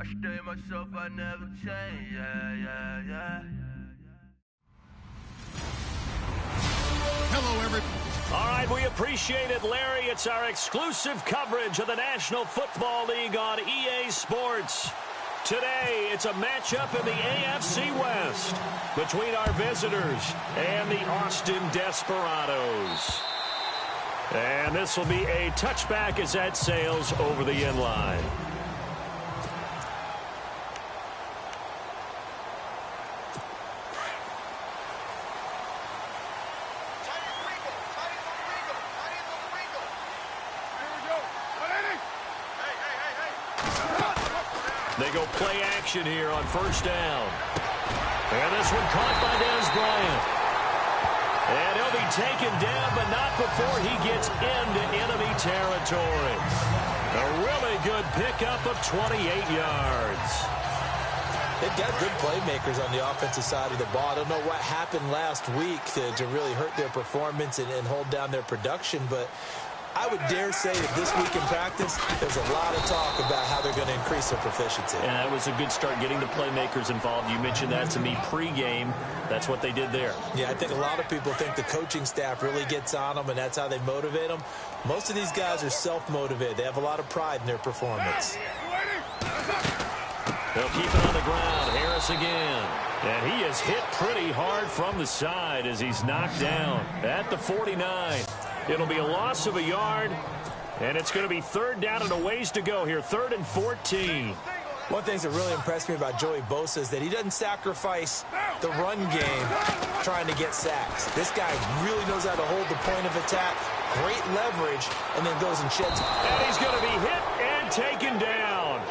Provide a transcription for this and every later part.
stay myself, I never change, yeah. Hello, everyone. All right, we appreciate it, Larry. It's our exclusive coverage of the National Football League on EA Sports. Today, it's a matchup in the AFC West between our visitors and the Austin Desperados. And this will be a touchback as that sails over the end line. They go play action here on first down. And this one caught by Dez Bryant. And he'll be taken down, but not before he gets into enemy territory. A really good pickup of 28 yards. They've got good playmakers on the offensive side of the ball. I don't know what happened last week to really hurt their performance and hold down their production, but I would dare say that this week in practice, there's a lot of talk about how they're going to increase their proficiency. And that was a good start getting the playmakers involved. You mentioned that to me pregame. That's what they did there. Yeah, I think a lot of people think the coaching staff really gets on them, and that's how they motivate them. Most of these guys are self-motivated. They have a lot of pride in their performance. They'll keep it on the ground. Harris again. And he is hit pretty hard from the side as he's knocked down at the 49. It'll be a loss of a yard, and it's going to be third down and a ways to go here, 3rd and 14. One thing that really impressed me about Joey Bosa is that he doesn't sacrifice the run game trying to get sacks. This guy really knows how to hold the point of attack, great leverage, and then goes and sheds. And he's going to be hit and taken down.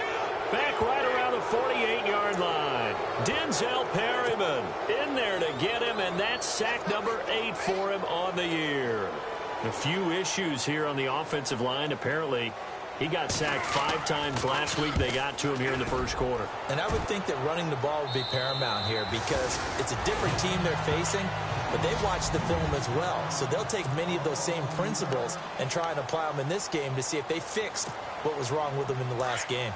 Back right around the 48-yard line. Denzel Perryman in there to get him, and that's sack number 8 for him on the year. A few issues here on the offensive line. Apparently, he got sacked 5 times last week. They got to him here in the first quarter. And I would think that running the ball would be paramount here because it's a different team they're facing, but they've watched the film as well. So they'll take many of those same principles and try and apply them in this game to see if they fixed what was wrong with them in the last game.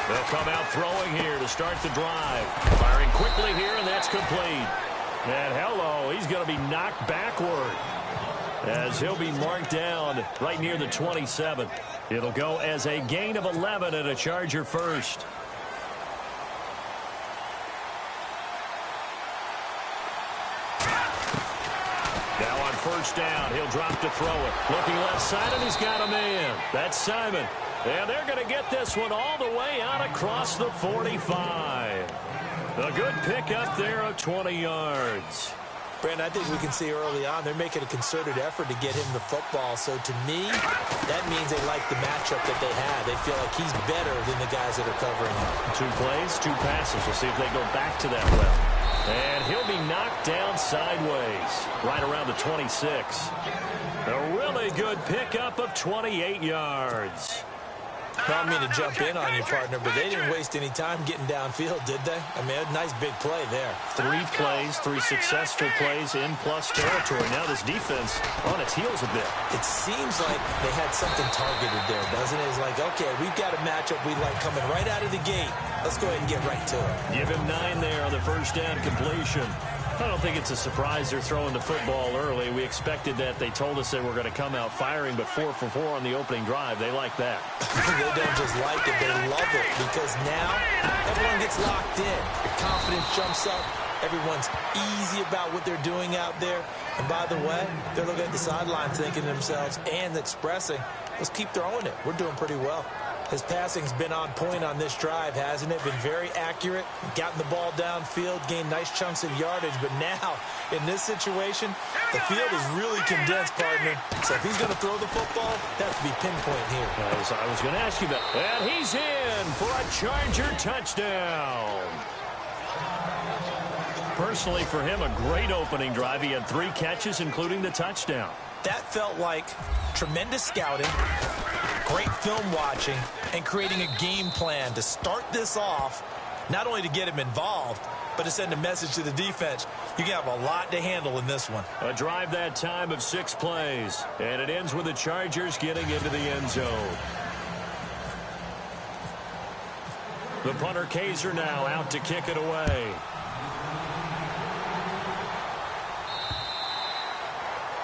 They'll come out throwing here to start the drive. Firing quickly here, and that's complete. And hello, he's going to be knocked backward as he'll be marked down right near the 27. It'll go as a gain of 11 and a Charger first. Now on first down, he'll drop to throw it. Looking left side, and he's got a man. That's Simon. And they're going to get this one all the way out across the 45. A good pickup there of 20 yards. Brandon, I think we can see early on they're making a concerted effort to get him the football. So to me, that means they like the matchup that they have. They feel like he's better than the guys that are covering him. 2 plays, 2 passes. We'll see if they go back to that well. And he'll be knocked down sideways right around the 26. A really good pickup of 28 yards. I don't mean to jump in on you, partner, but they didn't waste any time getting downfield, did they? I mean, a nice big play there. 3 plays, 3 successful plays in plus territory. Now this defense on its heels a bit. It seems like they had something targeted there, doesn't it? It's like, okay, we've got a matchup we like coming right out of the gate. Let's go ahead and get right to it. Give him 9 there on the first down completion. I don't think it's a surprise they're throwing the football early. We expected that. They told us they were going to come out firing, but 4 for 4 on the opening drive. They like that. They don't just like it. They love it because now everyone gets locked in. Their confidence jumps up. Everyone's easy about what they're doing out there. And by the way, they're looking at the sideline thinking to themselves and expressing, let's keep throwing it. We're doing pretty well. His passing's been on point on this drive, hasn't it? Been very accurate, gotten the ball downfield, gained nice chunks of yardage. But now, in this situation, the field is really condensed, partner. So if he's going to throw the football, that has to be pinpoint here. I was going to ask you that. And he's in for a Charger touchdown. Personally, for him, a great opening drive. He had 3 catches, including the touchdown. That felt like tremendous scouting, great film watching, and creating a game plan to start this off, not only to get him involved, but to send a message to the defense, you can have a lot to handle in this one. A drive that time of 6 plays, and it ends with the Chargers getting into the end zone. The punter Kaiser now out to kick it away.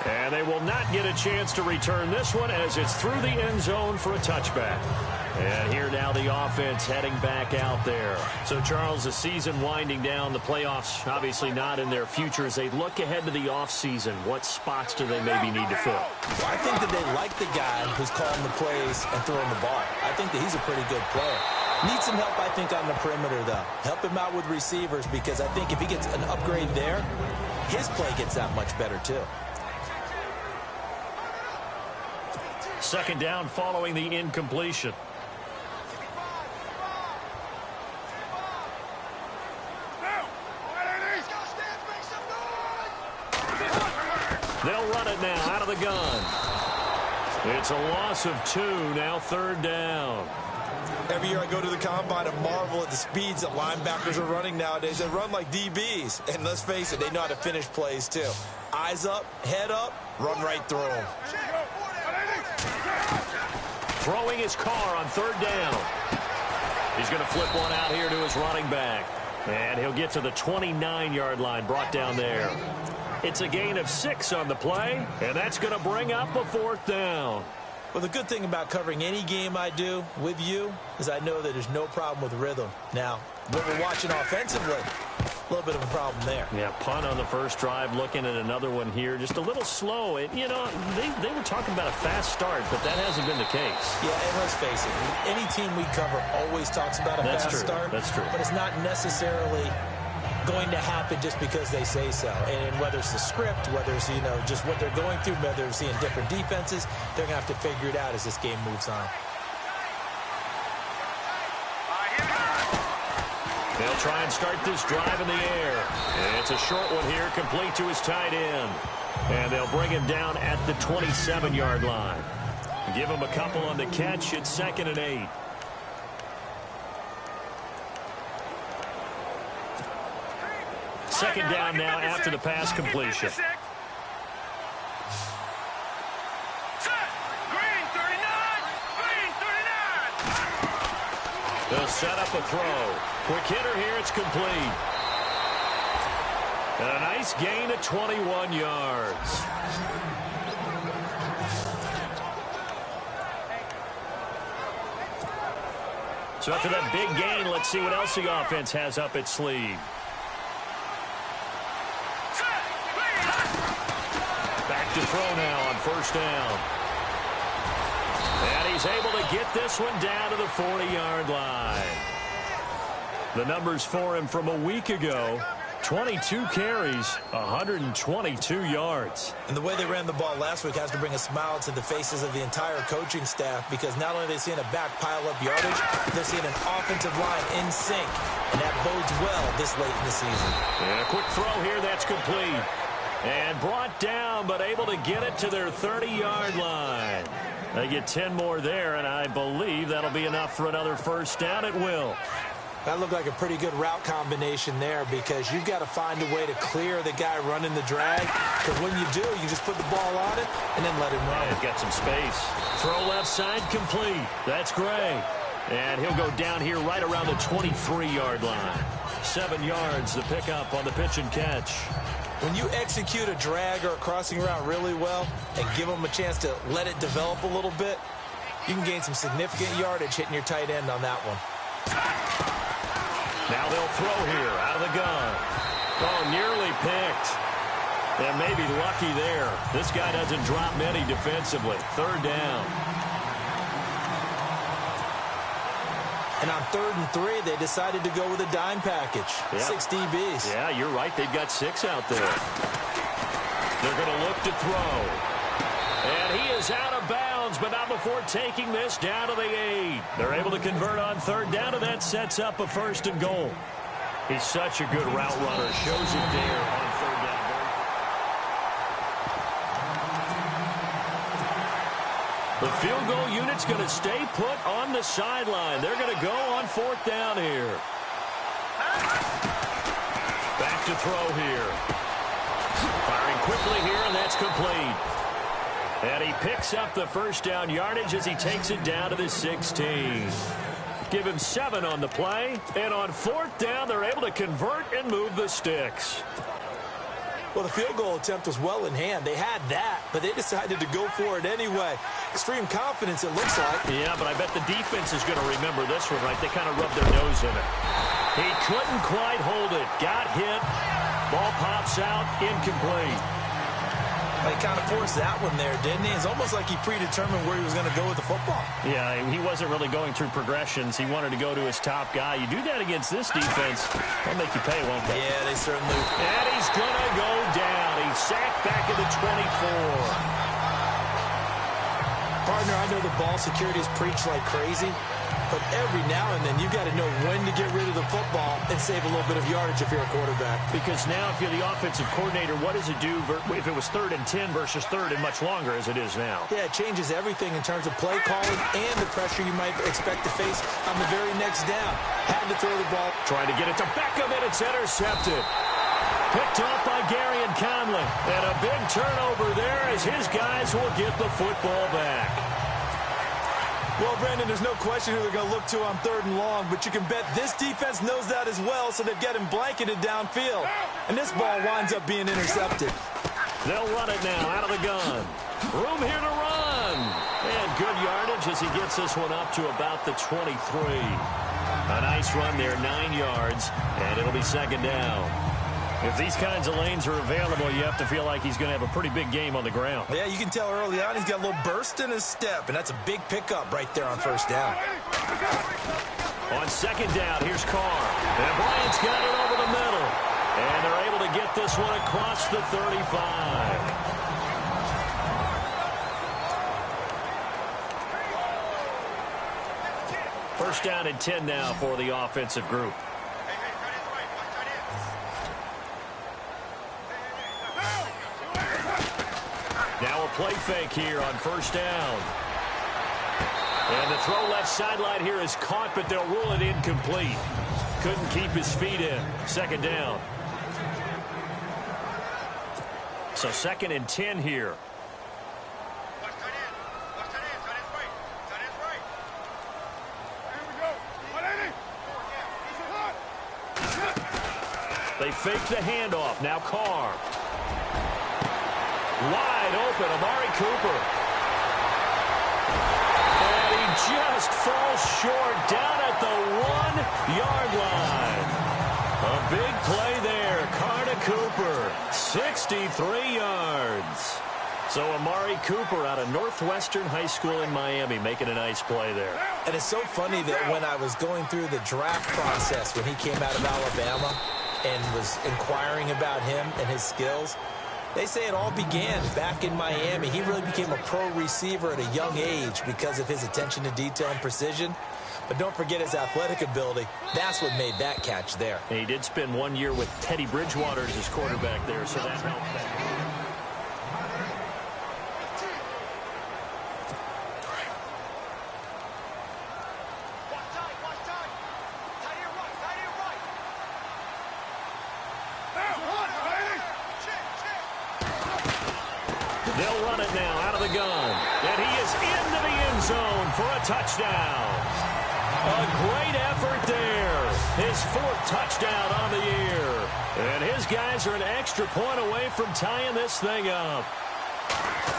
And they will not get a chance to return this one as it's through the end zone for a touchback. And here now the offense heading back out there. So, Charles, the season winding down, the playoffs obviously not in their future. As they look ahead to the offseason, what spots do they maybe need to fill? Well, I think that they like the guy who's calling the plays and throwing the ball. I think that he's a pretty good player. Needs some help, I think, on the perimeter, though. Help him out with receivers, because I think if he gets an upgrade there, his play gets that much better, too. Second down following the incompletion. They'll run it now out of the gun. It's a loss of 2, now third down. Every year I go to the combine and marvel at the speeds that linebackers are running nowadays. They run like DBs. And let's face it, they know how to finish plays too. Eyes up, head up, run right through them. Throwing his car on third down. He's going to flip one out here to his running back. And he'll get to the 29-yard line, brought down there. It's a gain of 6 on the play, and that's going to bring up a 4th down. Well, the good thing about covering any game I do with you is I know that there's no problem with rhythm. Now, what we're watching offensively, a little bit of a problem there. Yeah, punt on the first drive, looking at another one here. Just a little slow. You know, they were talking about a fast start, but that hasn't been the case. Yeah, and let's face it, any team we cover always talks about a fast start. That's true. But it's not necessarily going to happen just because they say so. And whether it's the script, whether it's, you know, just what they're going through, whether they're seeing different defenses, they're going to have to figure it out as this game moves on. They'll try and start this drive in the air. And it's a short one here, complete to his tight end. And they'll bring him down at the 27-yard line. Give him a couple on the catch. It's 2nd and 8. Second down now after the pass completion. They'll set up a throw. Quick hitter here, it's complete. And a nice gain of 21 yards. So after that big gain, let's see what else the offense has up its sleeve. Back to throw now on first down. And he's able to get this one down to the 40-yard line. The numbers for him from a week ago, 22 carries, 122 yards. And the way they ran the ball last week has to bring a smile to the faces of the entire coaching staff, because not only are they seeing a back pile up yardage, they're seeing an offensive line in sync, and that bodes well this late in the season. And a quick throw here, that's complete. And brought down, but able to get it to their 30-yard line. They get 10 more there, and I believe that'll be enough for another first down. It will. That looked like a pretty good route combination there, because you've got to find a way to clear the guy running the drag. Because when you do, you just put the ball on it and then let him run. He's got some space. Throw left side complete. That's Gray. And he'll go down here right around the 23-yard line. 7 yards to pick up on the pitch and catch. When you execute a drag or a crossing route really well and give them a chance to let it develop a little bit, you can gain some significant yardage hitting your tight end on that one. Now they'll throw here out of the gun. Oh, nearly picked. And maybe lucky there. This guy doesn't drop many defensively. Third down. And on 3rd and 3, they decided to go with a dime package. Yep. 6 DBs. Yeah, you're right. They've got 6 out there. They're going to look to throw. And he is out of bounds, but not before taking this down to the 8. They're able to convert on third down, and that sets up a 1st and goal. He's such a good route runner. Shows it there on third down. The field goal unit's going to stay put on the sideline. They're going to go on 4th down here. to throw here. Firing quickly here, and that's complete. And he picks up the first down yardage as he takes it down to the 16. Give him 7 on the play. And on 4th down, they're able to convert and move the sticks. Well, the field goal attempt was well in hand. They had that, but they decided to go for it anyway. Extreme confidence, it looks like. Yeah, but I bet the defense is going to remember this one, right? They kind of rubbed their nose in it. He couldn't quite hold it. Got hit. Ball pops out. Incomplete. He kind of forced that one there, didn't he? It's almost like he predetermined where he was going to go with the football. Yeah, he wasn't really going through progressions. He wanted to go to his top guy. You do that against this defense, they'll make you pay, won't they? Yeah, they certainly. And he's going to go down. He's sacked back at the 24. Partner, I know the ball security is preached like crazy, but every now and then you've got to know when to get rid of the football and save a little bit of yardage if you're a quarterback. Because now if you're the offensive coordinator, what does it do if it was 3rd and 10 versus 3rd and much longer as it is now? Yeah, it changes everything in terms of play calling and the pressure you might expect to face on the very next down. Had to throw the ball. Trying to get it to Beckham, and it's intercepted. Picked off by Gary and Conley. And a big turnover there as his guys will get the football back. Well, Brandon, there's no question who they're going to look to on 3rd and long, but you can bet this defense knows that as well, so they've got him blanketed downfield. And this ball winds up being intercepted. They'll run it now out of the gun. Room here to run. And good yardage as he gets this one up to about the 23. A nice run there, 9 yards, and it'll be 2nd down. If these kinds of lanes are available, you have to feel like he's going to have a pretty big game on the ground. Yeah, you can tell early on he's got a little burst in his step, and that's a big pickup right there on 1st down. On 2nd down, here's Carr. And Bryant's got it over the middle. And they're able to get this one across the 35. First down and 10 now for the offensive group. Now a play fake here on 1st down. And the throw left sideline here is caught, but they'll rule it incomplete. Couldn't keep his feet in. 2nd down. So 2nd and 10 here. They fake the handoff. Now Carr. Wide open, Amari Cooper. And he just falls short down at the 1-yard line. A big play there. Carr to Cooper. 63 yards. So Amari Cooper out of Northwestern High School in Miami making a nice play there. And it's so funny that when I was going through the draft process when he came out of Alabama and was inquiring about him and his skills, they say it all began back in Miami. He really became a pro receiver at a young age because of his attention to detail and precision. But don't forget his athletic ability. That's what made that catch there. And he did spend 1 year with Teddy Bridgewater as his quarterback there, so that helped. They'll run it now out of the gun. And he is into the end zone for a touchdown. A great effort there. His 4th touchdown on the year. And his guys are an extra point away from tying this thing up.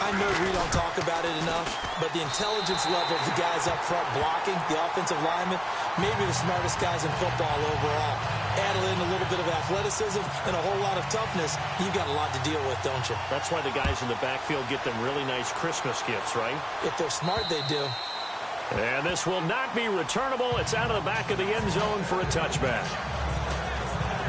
I know we don't talk about it enough, but the intelligence level of the guys up front blocking, the offensive linemen, maybe the smartest guys in football overall. Add in a little bit of athleticism and a whole lot of toughness, you've got a lot to deal with, don't you? That's why the guys in the backfield get them really nice Christmas gifts, right? If they're smart, they do. And this will not be returnable. It's out of the back of the end zone for a touchback.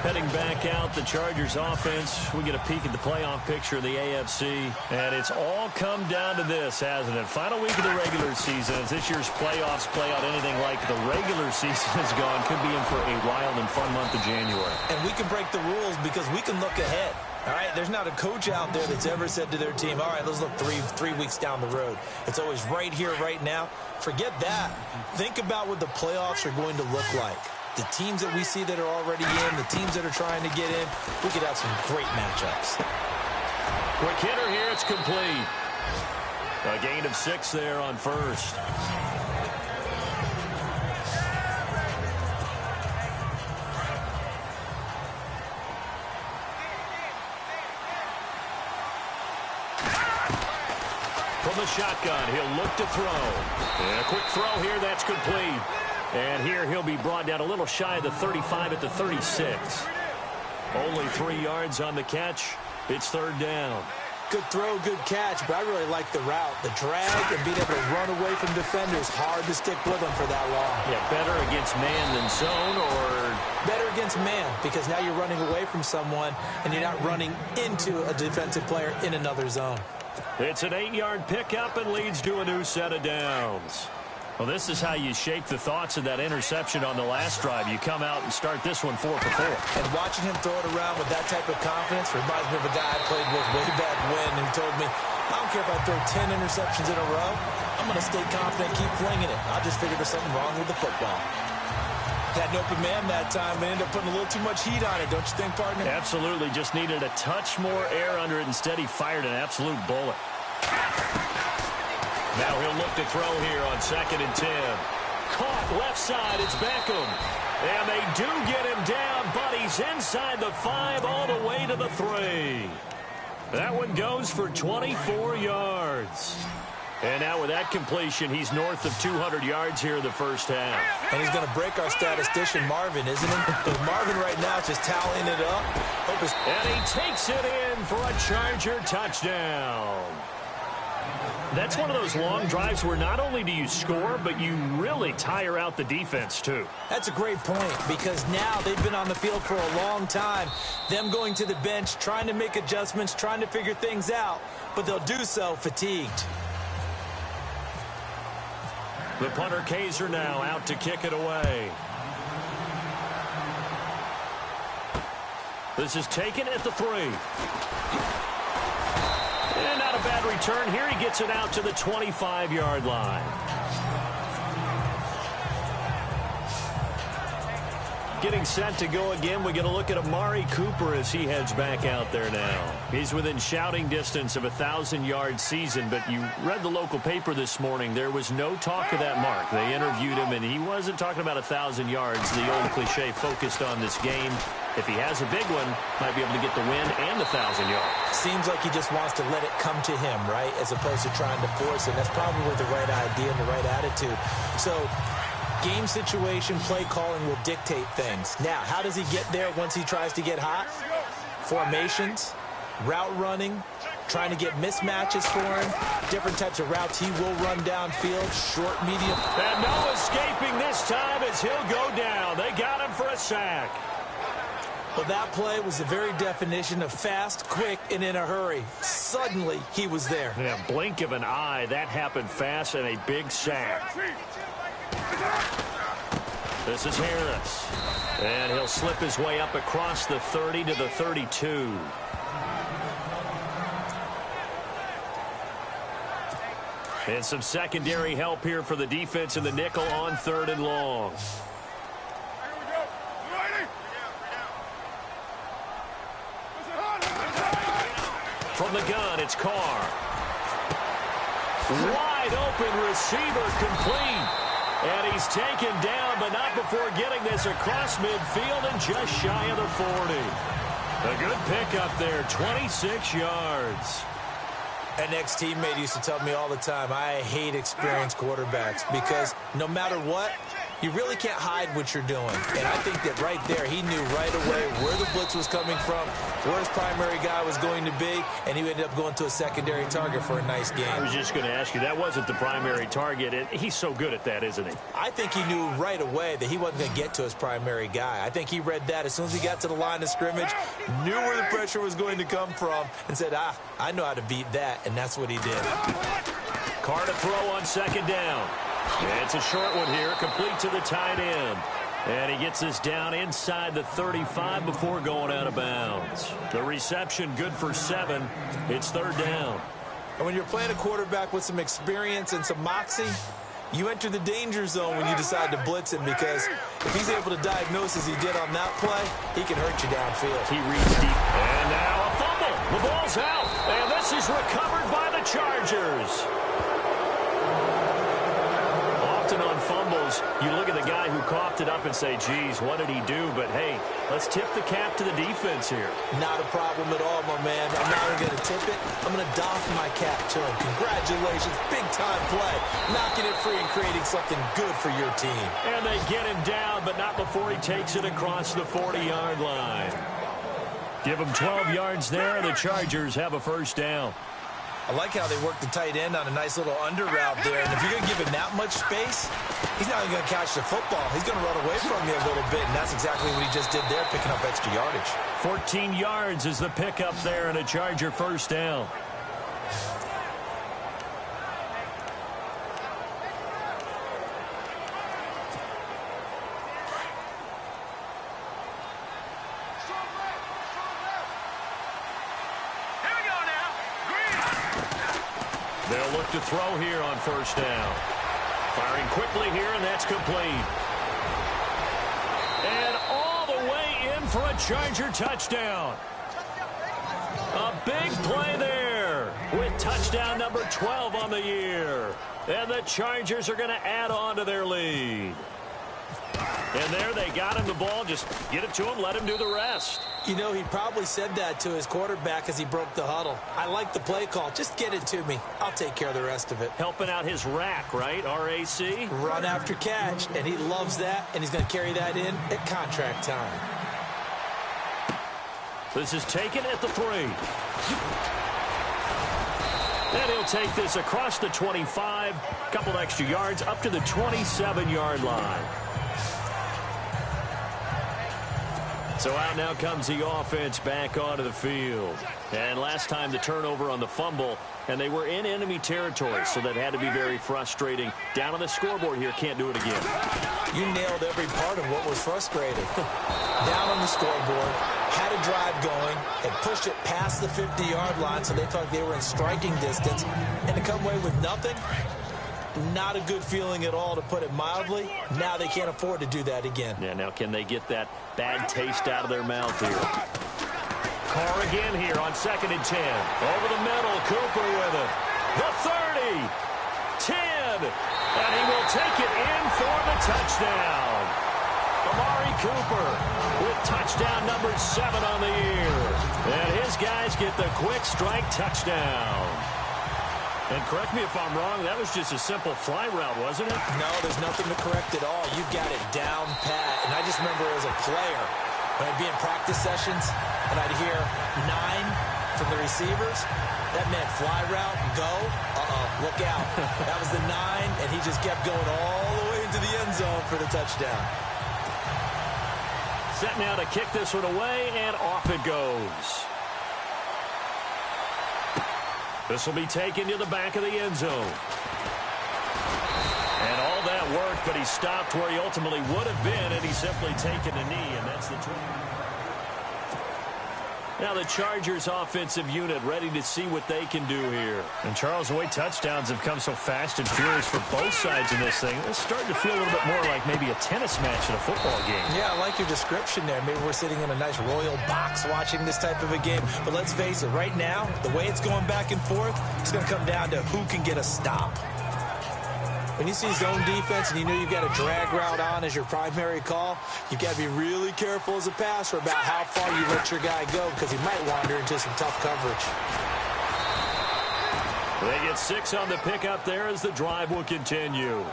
Heading back out, the Chargers offense. We get a peek at the playoff picture of the AFC. And it's all come down to this, hasn't it? Final week of the regular season. As this year's playoffs play out anything like the regular season has gone, could be in for a wild and fun month of January. And we can break the rules because we can look ahead. All right, there's not a coach out there that's ever said to their team, all right, let's look three weeks down the road. It's always right here, right now. Forget that. Think about what the playoffs are going to look like. the teams that we see that are already in, the teams that are trying to get in, we could have some great matchups. Quick hitter here, it's complete. A gain of 6 there on first. From the shotgun, he'll look to throw. And a quick throw here, that's complete. And here he'll be brought down a little shy of the 35 at the 36. Only 3 yards on the catch. It's third down. Good throw, good catch, but I really like the route. The drag and being able to run away from defenders, hard to stick with them for that long. Yeah, better against man than zone, or? Better against man, because now you're running away from someone and you're not running into a defensive player in another zone. It's an 8-yard pickup and leads to a new set of downs. Well, this is how you shape the thoughts of that interception on the last drive. You come out and start this one 4 for 4. And watching him throw it around with that type of confidence reminds me of a guy I played with way back when who told me, I don't care if I throw 10 interceptions in a row. I'm going to stay confident and keep flinging it. I just figured there's something wrong with the football. Had an open man that time and ended up putting a little too much heat on it, don't you think, partner? Absolutely. Just needed a touch more air under it. Instead, he fired an absolute bullet. Now he'll look to throw here on 2nd and 10. Caught left side. It's Beckham. And they do get him down, but he's inside the 5 all the way to the 3. That one goes for 24 yards. And now with that completion, he's north of 200 yards here in the first half. And he's going to break our statistician, Marvin, isn't he? Because Marvin right now is just tallying it up. And he takes it in for a Charger touchdown. That's one of those long drives where not only do you score, but you really tire out the defense, too. That's a great point, because now they've been on the field for a long time. Them going to the bench, trying to make adjustments, trying to figure things out, but they'll do so fatigued. The punter Kaiser now out to kick it away. This is taken at the 3. And not a bad return here. He gets it out to the 25-yard line. Getting set to go again. We get a look at Amari Cooper as he heads back out there now. He's within shouting distance of a 1,000-yard season, but you read the local paper this morning. There was no talk of that mark. They interviewed him, and he wasn't talking about 1,000 yards. The old cliche focused on this game. If he has a big one, might be able to get the win and the 1,000 yards. Seems like he just wants to let it come to him, right, as opposed to trying to force it. That's probably the right idea and the right attitude. So game situation, play calling will dictate things. Now, how does he get there once he tries to get hot? Formations, route running, trying to get mismatches for him, different types of routes he will run downfield, short, medium. And no escaping this time as he'll go down. They got him for a sack. Well, that play was the very definition of fast, quick, and in a hurry. Suddenly, he was there. Yeah, blink of an eye. That happened fast and a big sack. This is Harris. And he'll slip his way up across the 30 to the 32. And some secondary help here for the defense in the nickel on 3rd and long. From the gun, it's Carr. Wide open receiver complete. And he's taken down, but not before getting this across midfield and just shy of the 40. A good pickup there, 26 yards. An ex-teammate used to tell me all the time, I hate experienced quarterbacks because no matter what, you really can't hide what you're doing. And I think that right there, he knew right away where the blitz was coming from, where his primary guy was going to be, and he ended up going to a secondary target for a nice game. I was just going to ask you, that wasn't the primary target. He's so good at that, isn't he? I think he knew right away that he wasn't going to get to his primary guy. I think he read that as soon as he got to the line of scrimmage, knew where the pressure was going to come from, and said, I know how to beat that, and that's what he did. Carr to throw on 2nd down. It's a short one here, complete to the tight end. And he gets this down inside the 35 before going out of bounds. The reception good for 7. It's 3rd down. And when you're playing a quarterback with some experience and some moxie, You enter the danger zone when you decide to blitz him, because if he's able to diagnose as he did on that play, he can hurt you downfield. He reads deep. And now a fumble. The ball's out. And this is recovered by the Chargers. Often on fumbles, you look at the guy who coughed it up and say, geez, what did he do? But, hey, let's tip the cap to the defense here. Not a problem at all, my man. I'm not even going to tip it. I'm going to doff my cap to him. Congratulations. Big-time play. Knocking it free and creating something good for your team. And they get him down, but not before he takes it across the 40-yard line. Give him 12 yards there, and the Chargers have a first down. I like how they work the tight end on a nice little under route there. And if you're going to give him that much space, he's not even going to catch the football. He's going to run away from you a little bit, and that's exactly what he just did there, picking up extra yardage. 14 yards is the pickup there, and a Charger first down. They'll look to throw here on first down. Firing quickly here, and that's complete. And all the way in for a Charger touchdown. A big play there with touchdown number 12 on the year. And the Chargers are going to add on to their lead. And there they got him the ball. Just get it to him, let him do the rest. You know, he probably said that to his quarterback as he broke the huddle. I like the play call. Just get it to me. I'll take care of the rest of it. Helping out his rack, right? R-A-C? Run after catch, and he loves that, and he's going to carry that in at contract time. This is taken at the 3. And he'll take this across the 25, couple extra yards up to the 27-yard line. So out now comes the offense back onto the field. And last time the turnover on the fumble, and they were in enemy territory, so that had to be very frustrating. Down on the scoreboard here, can't do it again. You nailed every part of what was frustrating. Down on the scoreboard, had a drive going, had pushed it past the 50-yard line, so they thought they were in striking distance, and to come away with nothing, not a good feeling at all, to put it mildly. Now they can't afford to do that again. Yeah, now can they get that bad taste out of their mouth here? Carr again here on 2nd and 10. Over the middle, Cooper with it. The 30, 10, and he will take it in for the touchdown. Amari Cooper with touchdown number 7 on the year. And his guys get the quick strike touchdown. And correct me if I'm wrong, that was just a simple fly route, wasn't it? No, there's nothing to correct at all. You got it down pat. And I just remember as a player, when I'd be in practice sessions, and I'd hear 9 from the receivers, that meant fly route, go, look out. That was the 9, and he just kept going all the way into the end zone for the touchdown. Set now to kick this one away, and off it goes. This will be taken to the back of the end zone. And all that worked, but he stopped where he ultimately would have been, and he's simply taken a knee, and that's the 20. Now the Chargers offensive unit ready to see what they can do here. And Charles, the way touchdowns have come so fast and furious for both sides in this thing, it's starting to feel a little bit more like maybe a tennis match in a football game. Yeah, I like your description there. Maybe we're sitting in a nice royal box watching this type of a game. But let's face it, right now, the way it's going back and forth, it's going to come down to who can get a stop. When you see zone defense and you know you've got a drag route on as your primary call, you've got to be really careful as a passer about how far you let your guy go, because he might wander into some tough coverage. They get 6 on the pickup there as the drive will continue.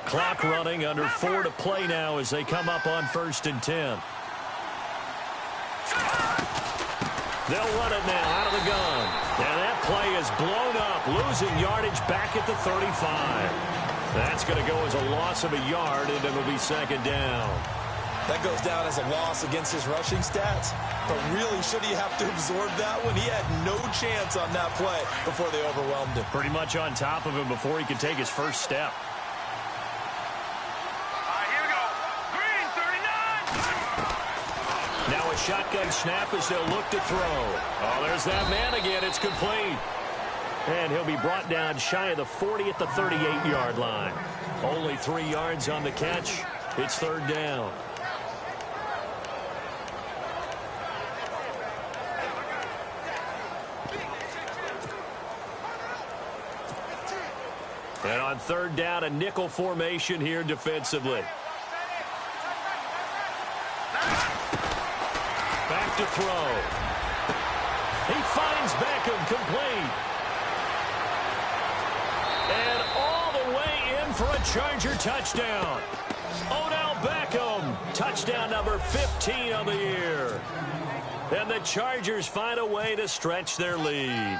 Clock running, under 4 to play now as they come up on 1st and 10. They'll run it now out of the gun. And that play is blown up, losing yardage back at the 35. That's going to go as a loss of a yard, and it'll be 2nd down. That goes down as a loss against his rushing stats. But really, should he have to absorb that one? He had no chance on that play before they overwhelmed him. Pretty much on top of him before he could take his first step. Now a shotgun snap as they'll look to throw. Oh, there's that man again. It's complete. And he'll be brought down shy of the 40 at the 38-yard line. Only 3 yards on the catch. It's third down. And on third down, a nickel formation here defensively. Back to throw. He finds Beckham, complete. And all the way in for a Charger touchdown. Odell Beckham, touchdown number 15 of the year. And the Chargers find a way to stretch their lead.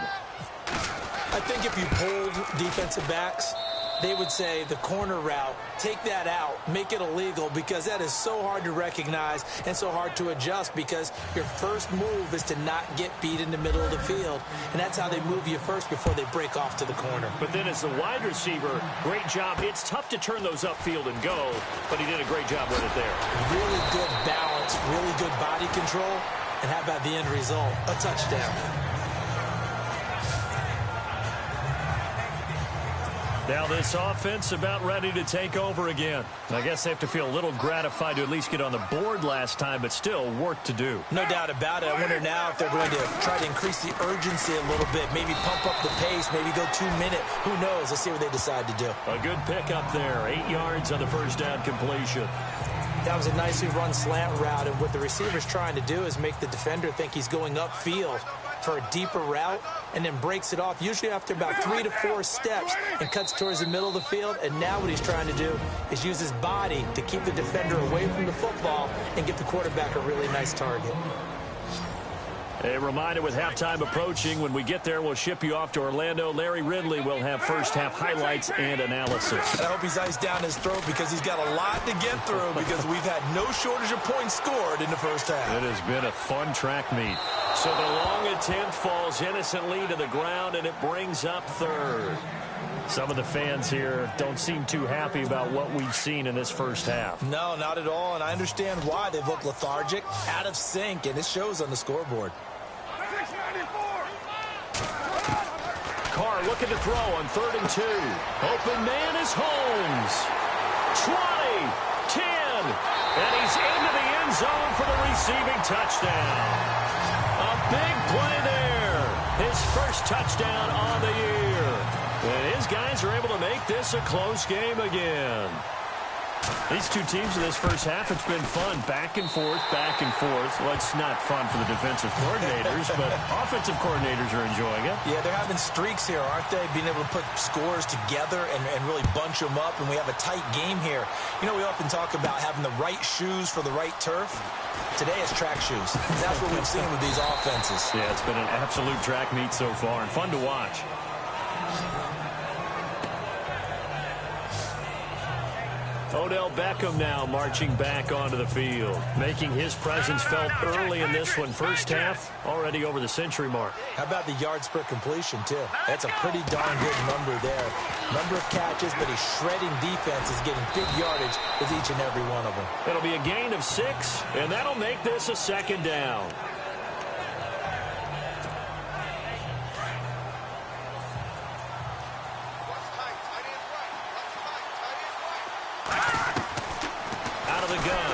I think if you polled defensive backs, they would say the corner route, take that out, make it illegal, because that is so hard to recognize and so hard to adjust, because your first move is to not get beat in the middle of the field, and that's how they move you first before they break off to the corner. But then as the wide receiver, great job. It's tough to turn those upfield and go, but he did a great job with it there. Really good balance, really good body control, and how about the end result? A touchdown. Now this offense about ready to take over again. I guess they have to feel a little gratified to at least get on the board last time, but still work to do. No doubt about it. I wonder now if they're going to try to increase the urgency a little bit, maybe pump up the pace, maybe go 2-minute. Who knows? Let's see what they decide to do. A good pickup there. 8 yards on the first down completion. That was a nicely run slant route, and what the receiver's trying to do is make the defender think he's going upfield for a deeper route, and then breaks it off, usually after about 3 to 4 steps, and cuts towards the middle of the field. And now what he's trying to do is use his body to keep the defender away from the football and give the quarterback a really nice target. A reminder, with halftime approaching, when we get there, we'll ship you off to Orlando. Larry Ridley will have first-half highlights and analysis. And I hope he's iced down his throat, because he's got a lot to get through, because we've had no shortage of points scored in the first half. It has been a fun track meet. So the long attempt falls innocently to the ground, and it brings up third. Some of the fans here don't seem too happy about what we've seen in this first half. No, not at all, and I understand why. They've looked lethargic, out of sync, and it shows on the scoreboard. Carr looking to throw on 3rd and 2. Open man is Holmes. 20, 10, and he's into the end zone for the receiving touchdown. A big play there. His first touchdown on the year. And his guys are able to make this a close game again. These two teams in this first half, it's been fun. Back and forth, back and forth. Well, it's not fun for the defensive coordinators, but offensive coordinators are enjoying it. Yeah, they're having streaks here, aren't they? Being able to put scores together and really bunch them up, and we have a tight game here. You know, we often talk about having the right shoes for the right turf. Today it's track shoes. That's what we've seen with these offenses. Yeah, it's been an absolute track meet so far, and fun to watch. Odell Beckham now marching back onto the field, making his presence felt early in this one. First half, already over the century mark. How about the yards per completion, too? That's a pretty darn good number there. Number of catches, but he's shredding defenses, getting big yardage with each and every one of them. It'll be a gain of 6, and that'll make this a second down.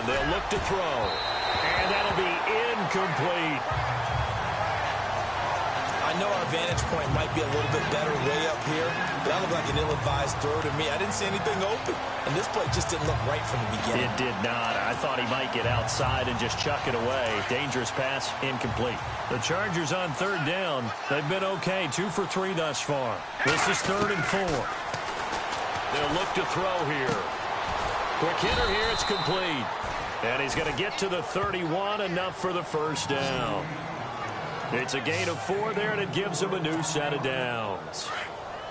They'll look to throw, and that'll be incomplete. I know our vantage point might be a little bit better way up here, but that looked like an ill-advised throw to me. I didn't see anything open, and this play just didn't look right from the beginning. It did not. I thought he might get outside and just chuck it away. Dangerous pass, incomplete. The Chargers on 3rd down. They've been okay, 2 for 3 thus far. This is 3rd and 4. They'll look to throw here. Quick hitter here, it's complete. And he's going to get to the 31, enough for the first down. It's a gain of 4 there, and it gives him a new set of downs.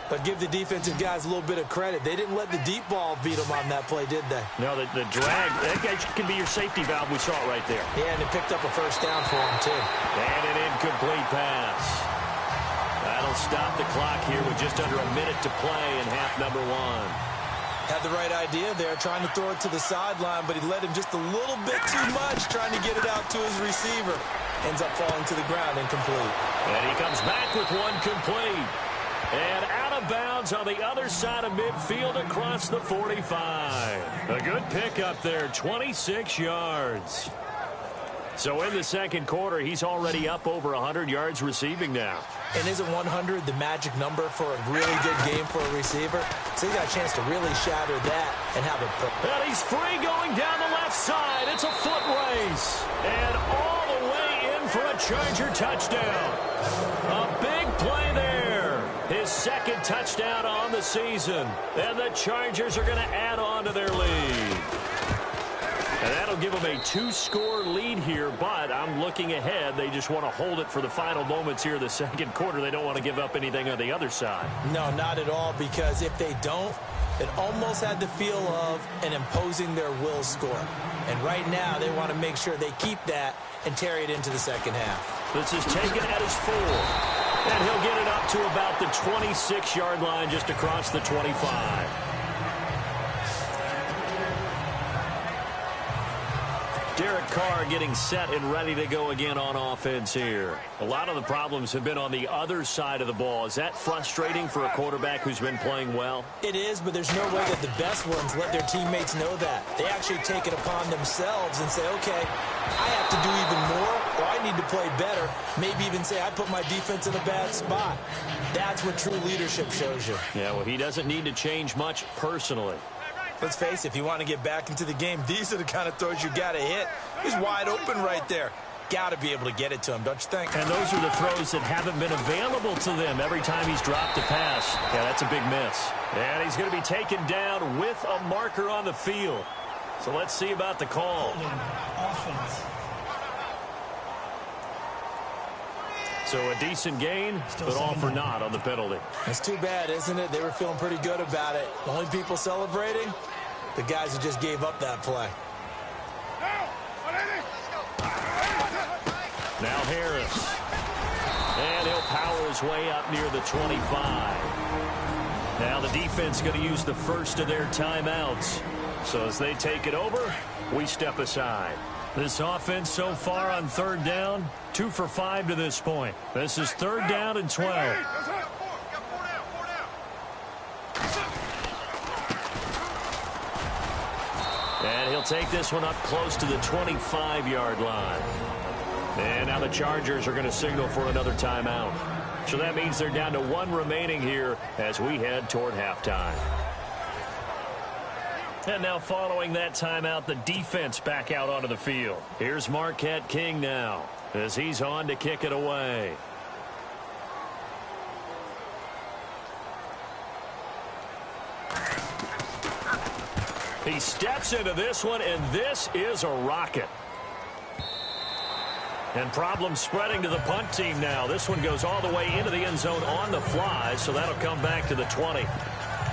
But give the defensive guys a little bit of credit. They didn't let the deep ball beat them on that play, did they? No, the drag, that can be your safety valve. We saw it right there. Yeah, and it picked up a first down for him, too. And an incomplete pass. That'll stop the clock here with just under a minute to play in half number 1. Had the right idea there, trying to throw it to the sideline, but he led him just a little bit too much, trying to get it out to his receiver. Ends up falling to the ground, incomplete. And he comes back with one complete. And out of bounds on the other side of midfield across the 45. A good pickup there, 26 yards. So in the second quarter, he's already up over 100 yards receiving now. And isn't 100 the magic number for a really good game for a receiver? So he got a chance to really shatter that and have it. And he's free going down the left side. It's a foot race. And all the way in for a Charger touchdown. A big play there. His second touchdown on the season. And the Chargers are going to add on to their lead. And that'll give them a 2-score lead here, but I'm looking ahead. They just want to hold it for the final moments here in the second quarter. They don't want to give up anything on the other side. No, not at all, because if they don't, it almost had the feel of an imposing their will score. And right now, they want to make sure they keep that and carry it into the second half. This is taken at his 4. And he'll get it up to about the 26-yard line just across the 25. Derek Carr getting set and ready to go again on offense here. A lot of the problems have been on the other side of the ball. Is that frustrating for a quarterback who's been playing well? It is, but there's no way that the best ones let their teammates know that. They actually take it upon themselves and say, okay, I have to do even more, or I need to play better. Maybe even say I put my defense in a bad spot. That's what true leadership shows you. Yeah, well, he doesn't need to change much personally. Let's face it, if you want to get back into the game, these are the kind of throws you got to hit. He's wide open right there. Got to be able to get it to him, don't you think? And those are the throws that haven't been available to them every time he's dropped a pass. Yeah, that's a big miss. And he's going to be taken down with a marker on the field. So let's see about the call. So a decent gain, but all for naught on the penalty. It's too bad, isn't it? They were feeling pretty good about it. The only people celebrating, the guys who just gave up that play. Now Harris. And he'll power his way up near the 25. Now the defense going to use the first of their timeouts. So as they take it over, we step aside. This offense so far on third down, 2 for 5 to this point. This is third down and 12. And he'll take this one up close to the 25-yard line. And now the Chargers are going to signal for another timeout. So that means they're down to 1 remaining here as we head toward halftime. And now following that timeout, the defense back out onto the field. Here's Marquette King now as he's on to kick it away. He steps into this one, and this is a rocket. And problems spreading to the punt team now. This one goes all the way into the end zone on the fly, so that'll come back to the 20.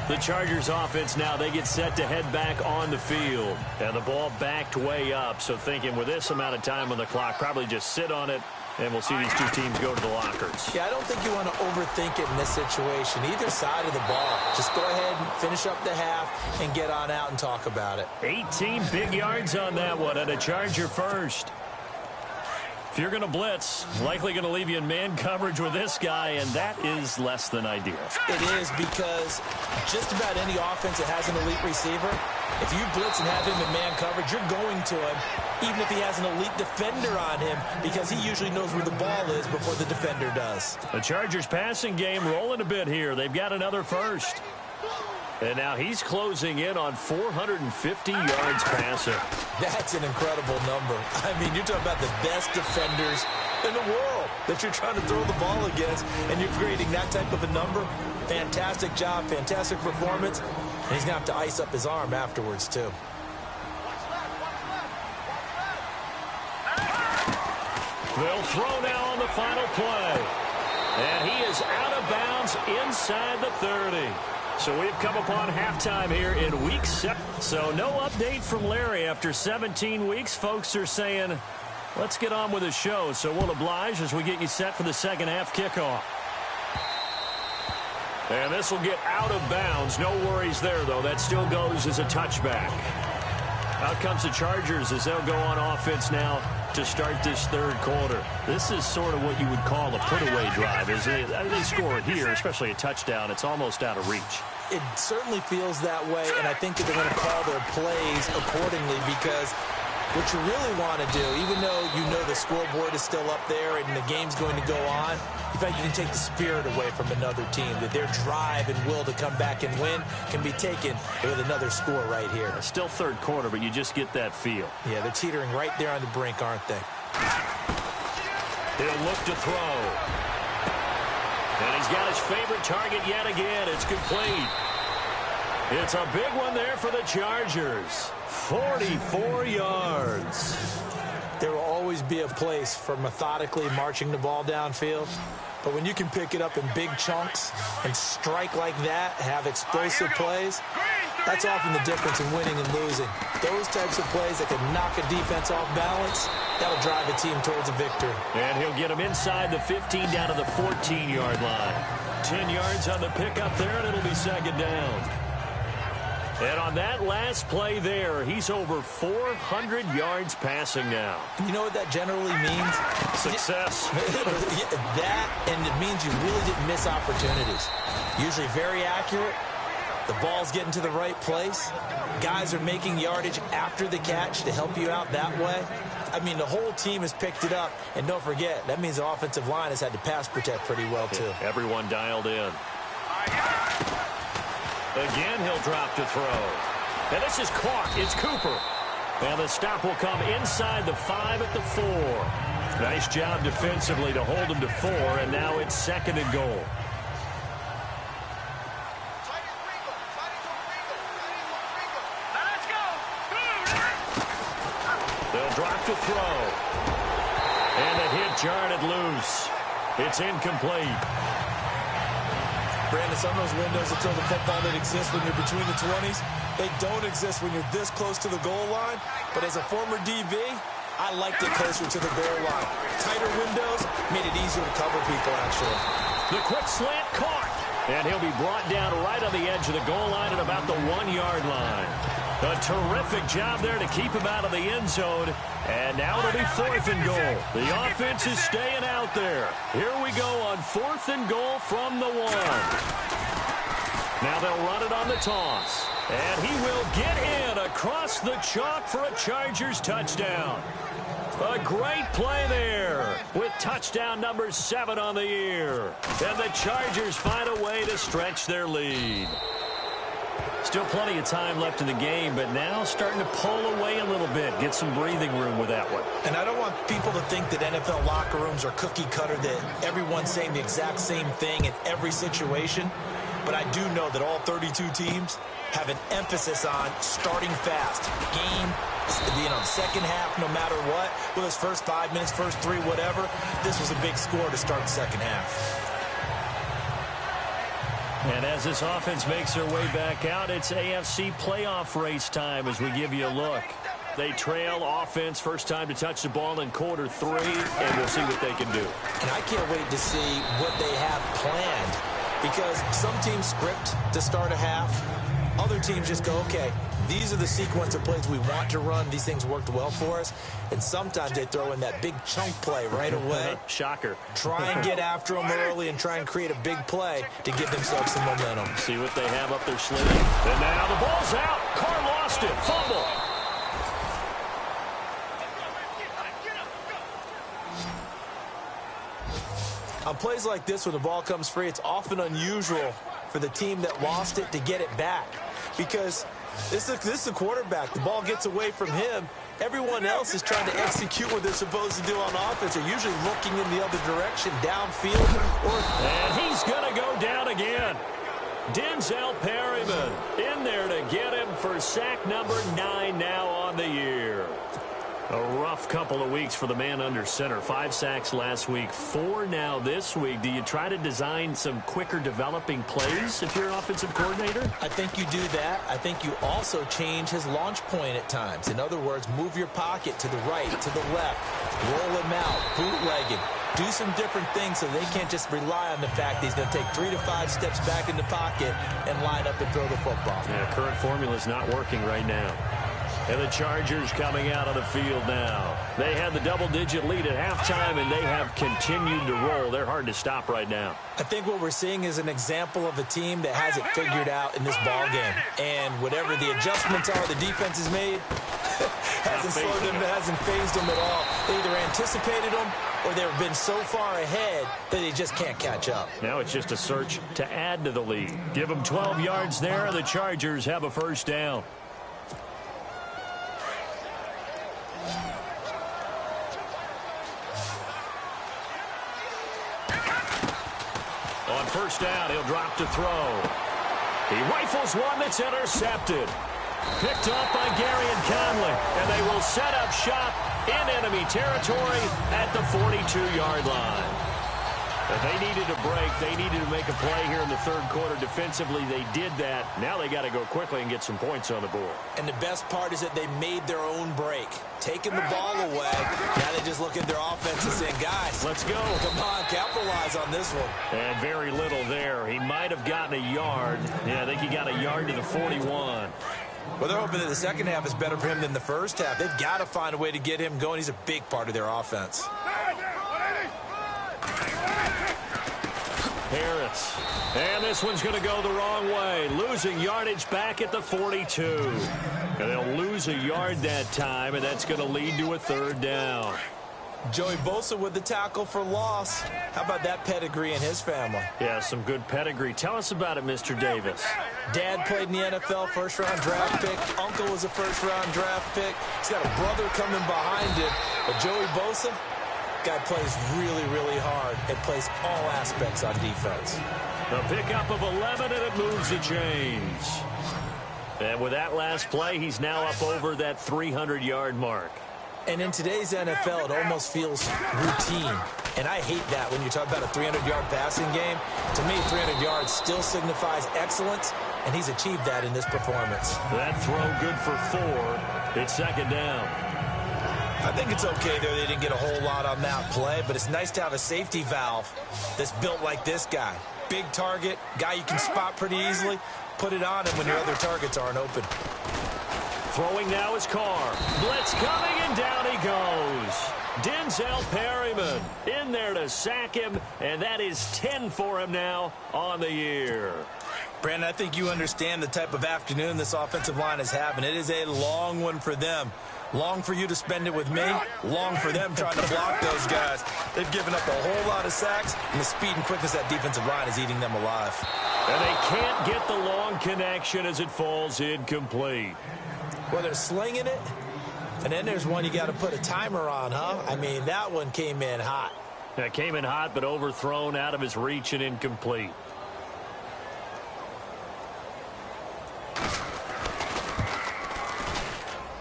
The Chargers offense now, they get set to head back on the field. And the ball backed way up, so thinking with this amount of time on the clock, probably just sit on it, and we'll see these two teams go to the lockers. Yeah, I don't think you want to overthink it in this situation. Either side of the ball. Just go ahead and finish up the half and get on out and talk about it. 18 big yards on that one, and a Charger first. If you're going to blitz, likely going to leave you in man coverage with this guy, and that is less than ideal. It is, because just about any offense that has an elite receiver, if you blitz and have him in man coverage, you're going to him, even if he has an elite defender on him, because he usually knows where the ball is before the defender does. The Chargers passing game rolling a bit here. They've got another first. And now he's closing in on 450 yards passing. That's an incredible number. I mean, you're talking about the best defenders in the world that you're trying to throw the ball against, and you're creating that type of a number. Fantastic job, fantastic performance. And he's going to have to ice up his arm afterwards, too. They'll throw now on the final play. And he is out of bounds inside the 30. So we've come upon halftime here in week 7. So no update from Larry after 17 weeks. Folks are saying, let's get on with the show. So we'll oblige as we get you set for the second half kickoff. And this will get out of bounds. No worries there, though. That still goes as a touchback. Out comes the Chargers as they'll go on offense now to start this third quarter. This is sort of what you would call a put-away drive, isn't it? I mean, they score here, especially a touchdown. It's almost out of reach. It certainly feels that way, and I think that they're going to call their plays accordingly because what you really want to do, even though you know the scoreboard is still up there and the game's going to go on, in fact, you can take the spirit away from another team, that their drive and will to come back and win can be taken with another score right here. Still third quarter, but you just get that feel. Yeah, they're teetering right there on the brink, aren't they? He'll look to throw. And he's got his favorite target yet again. It's complete. It's a big one there for the Chargers. 44 yards. There will always be a place for methodically marching the ball downfield. But when you can pick it up in big chunks and strike like that, have explosive plays, that's often the difference in winning and losing. Those types of plays that can knock a defense off balance, that'll drive a team towards a victory. And he'll get them inside the 15 down to the 14-yard line. 10 yards on the pickup there, and it'll be second down. And on that last play there, he's over 400 yards passing now. You know what that generally means? Success. That, and it means you really didn't miss opportunities. Usually very accurate. The ball's getting to the right place. Guys are making yardage after the catch to help you out that way. I mean, the whole team has picked it up. And don't forget, that means the offensive line has had to pass protect pretty well, too. Yeah, everyone dialed in. Again, he'll drop to throw. And this is caught. It's Cooper. And the stop will come inside the 5 at the 4. Nice job defensively to hold him to 4, and now it's second and goal. They'll drop to throw. And the hit jarred it loose. It's incomplete. Brandon, some of those windows until the football that exist when you're between the 20s, they don't exist when you're this close to the goal line. But as a former DB, I liked it closer to the goal line. Tighter windows made it easier to cover people, actually. The quick slant caught. And he'll be brought down right on the edge of the goal line at about the 1-yard line. A terrific job there to keep him out of the end zone. And now it'll be 4th and goal. The offense is staying out there. Here we go on 4th and goal from the 1. Now they'll run it on the toss. And he will get in across the chalk for a Chargers touchdown. A great play there with touchdown number 7 on the year. And the Chargers find a way to stretch their lead. Still plenty of time left in the game, but now starting to pull away a little bit, get some breathing room with that one. And I don't want people to think that NFL locker rooms are cookie cutter, that everyone's saying the exact same thing in every situation. But I do know that all 32 teams have an emphasis on starting fast. Game, second half, no matter what. Whether it's first 5 minutes, first 3, whatever. This was a big score to start the second half. And as this offense makes their way back out, it's AFC playoff race time as we give you a look. They trail offense, first time to touch the ball in quarter 3, and we'll see what they can do. And I can't wait to see what they have planned, because some teams script to start a half. Other teams just go, okay, these are the sequence of plays we want to run. These things worked well for us. And sometimes they throw in that big chunk play right away. Shocker. Try and get after them early and try and create a big play to give themselves some momentum. See what they have up their sleeve. And now the ball's out. Carr lost it. Fumble. On plays like this, when the ball comes free, it's often unusual for the team that lost it to get it back. Because this is a quarterback. The ball gets away from him. Everyone else is trying to execute what they're supposed to do on offense. They're usually looking in the other direction, downfield. And he's going to go down again. Denzel Perryman in there to get him for sack number 9 now on the year. A rough couple of weeks for the man under center. 5 sacks last week, 4 now this week. Do you try to design some quicker developing plays if you're an offensive coordinator? I think you do that. I think you also change his launch point at times. In other words, move your pocket to the right, to the left, roll him out, bootleg him. Do some different things so they can't just rely on the fact that he's going to take 3 to 5 steps back in the pocket and line up and throw the football. Yeah, current formula is not working right now. And the Chargers coming out of the field now. They had the double-digit lead at halftime, and they have continued to roll. They're hard to stop right now. I think what we're seeing is an example of a team that has it figured out in this ball game. And whatever the adjustments are the defense has made, hasn't slowed them, hasn't phased them at all. They either anticipated them or they've been so far ahead that they just can't catch up. Now it's just a search to add to the lead. Give them 12 yards there, and the Chargers have a first down. On first down, he'll drop to throw. He rifles one that's intercepted. Picked up by Gary and Conley, and they will set up shop in enemy territory at the 42-yard line. If they needed a break, they needed to make a play here in the third quarter. Defensively, they did that. Now they got to go quickly and get some points on the board. And the best part is that they made their own break. Taking the ball away, now they just look at their offense and saying, guys, let's go. Come on, capitalize on this one. And very little there. He might have gotten a yard. Yeah, I think he got a yard to the 41. Well, they're hoping that the second half is better for him than the first half. They've got to find a way to get him going. He's a big part of their offense. Harris. And this one's going to go the wrong way. Losing yardage back at the 42. And they'll lose a yard that time, and that's going to lead to a third down. Joey Bosa with the tackle for loss. How about that pedigree in his family? Yeah, some good pedigree. Tell us about it, Mr. Davis. Dad played in the NFL, first-round draft pick. Uncle was a first-round draft pick. He's got a brother coming behind him. But Joey Bosa, guy plays really, really hard and plays all aspects on defense. The pickup of 11, and it moves the chains. And with that last play, he's now up over that 300-yard mark. And in today's NFL, it almost feels routine. And I hate that when you talk about a 300-yard passing game. To me, 300 yards still signifies excellence, and he's achieved that in this performance. That throw good for 4. It's second down. I think it's okay there. They didn't get a whole lot on that play, but it's nice to have a safety valve that's built like this guy. Big target, guy you can spot pretty easily. Put it on him when your other targets aren't open. Throwing now is Carr. Blitz coming, and down he goes. Denzel Perryman in there to sack him, and that is 10 for him now on the year. Brandon, I think you understand the type of afternoon this offensive line is having. It is a long one for them. Long for you to spend it with me. Long for them trying to block those guys. They've given up a whole lot of sacks, and the speed and quickness of that defensive line is eating them alive. And they can't get the long connection as it falls incomplete. Well, they're slinging it, and then there's one you got to put a timer on, huh? I mean, that one came in hot. That came in hot, but overthrown out of his reach and incomplete.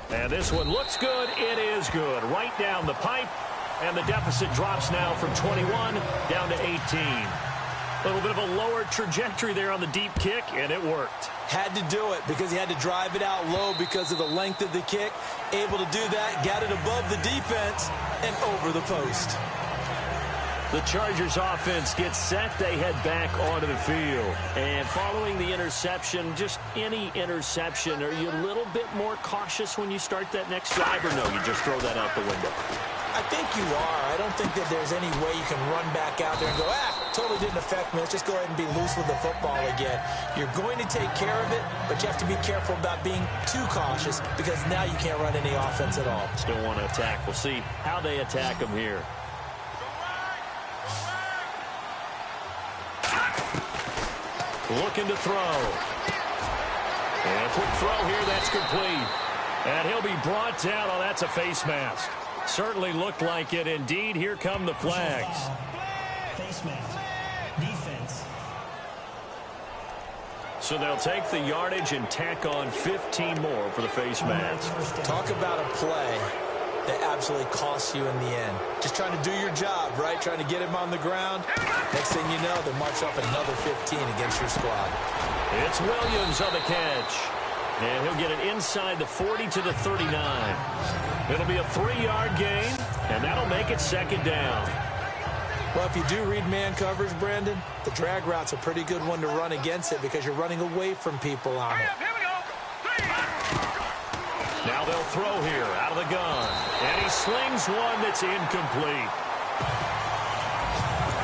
And this one looks good. It is good. Right down the pipe, and the deficit drops now from 21 down to 18. A little bit of a lower trajectory there on the deep kick, and it worked. Had to do it because he had to drive it out low because of the length of the kick. Able to do that, got it above the defense, and over the post. The Chargers offense gets set. They head back onto the field. And following the interception, just any interception, are you a little bit more cautious when you start that next drive, or no, you just throw that out the window? I think you are. I don't think that there's any way you can run back out there and go, totally didn't affect me. Let's just go ahead and be loose with the football again. You're going to take care of it, but you have to be careful about being too cautious because now you can't run any offense at all. Still want to attack. We'll see how they attack them here. Looking to throw. And a quick throw here, that's complete. And he'll be brought down. Oh, that's a face mask. Certainly looked like it. Indeed, here come the flags. Face mask. Defense. So they'll take the yardage and tack on 15 more for the face mask. Talk about a play that absolutely costs you in the end. Just trying to do your job, right? Trying to get him on the ground. Next thing you know, they march up another 15 against your squad. It's Williams on the catch. And he'll get it inside the 40 to the 39. It'll be a 3-yard gain, and that'll make it second down. Well, if you do read man coverage, Brandon, the drag route's a pretty good one to run against it because you're running away from people on it. Now they'll throw here out of the gun. And he slings one that's incomplete.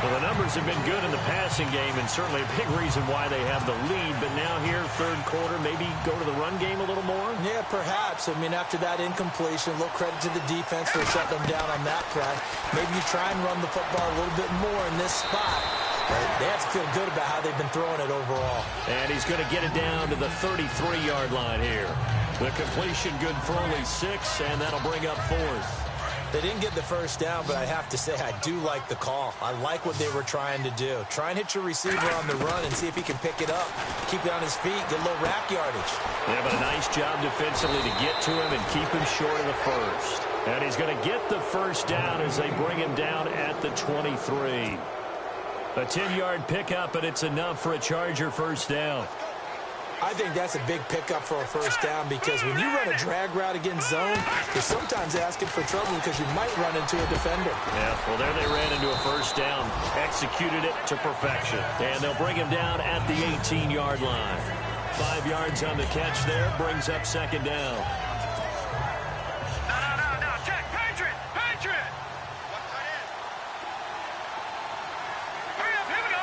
Well, the numbers have been good in the passing game, and certainly a big reason why they have the lead. But now here, third quarter, maybe go to the run game a little more? Yeah, perhaps. I mean, after that incompletion, a little credit to the defense for shutting them down on that play. Maybe you try and run the football a little bit more in this spot. They have to feel good about how they've been throwing it overall. And he's going to get it down to the 33-yard line here. The completion good for only 6, and that'll bring up 4th. They didn't get the first down, but I have to say I do like the call. I like what they were trying to do. Try and hit your receiver on the run and see if he can pick it up. Keep it on his feet, get a little rack yardage. Yeah, but a nice job defensively to get to him and keep him short of the first. And he's going to get the first down as they bring him down at the 23. A 10-yard pickup, and it's enough for a Charger first down. I think that's a big pickup for a first down because when you run a drag route against zone, you're sometimes asking for trouble because you might run into a defender. Yeah, well, there they ran into a first down, executed it to perfection. And they'll bring him down at the 18-yard line. 5 yards on the catch there, brings up second down. No, check, Patriot! Hurry up, here we go!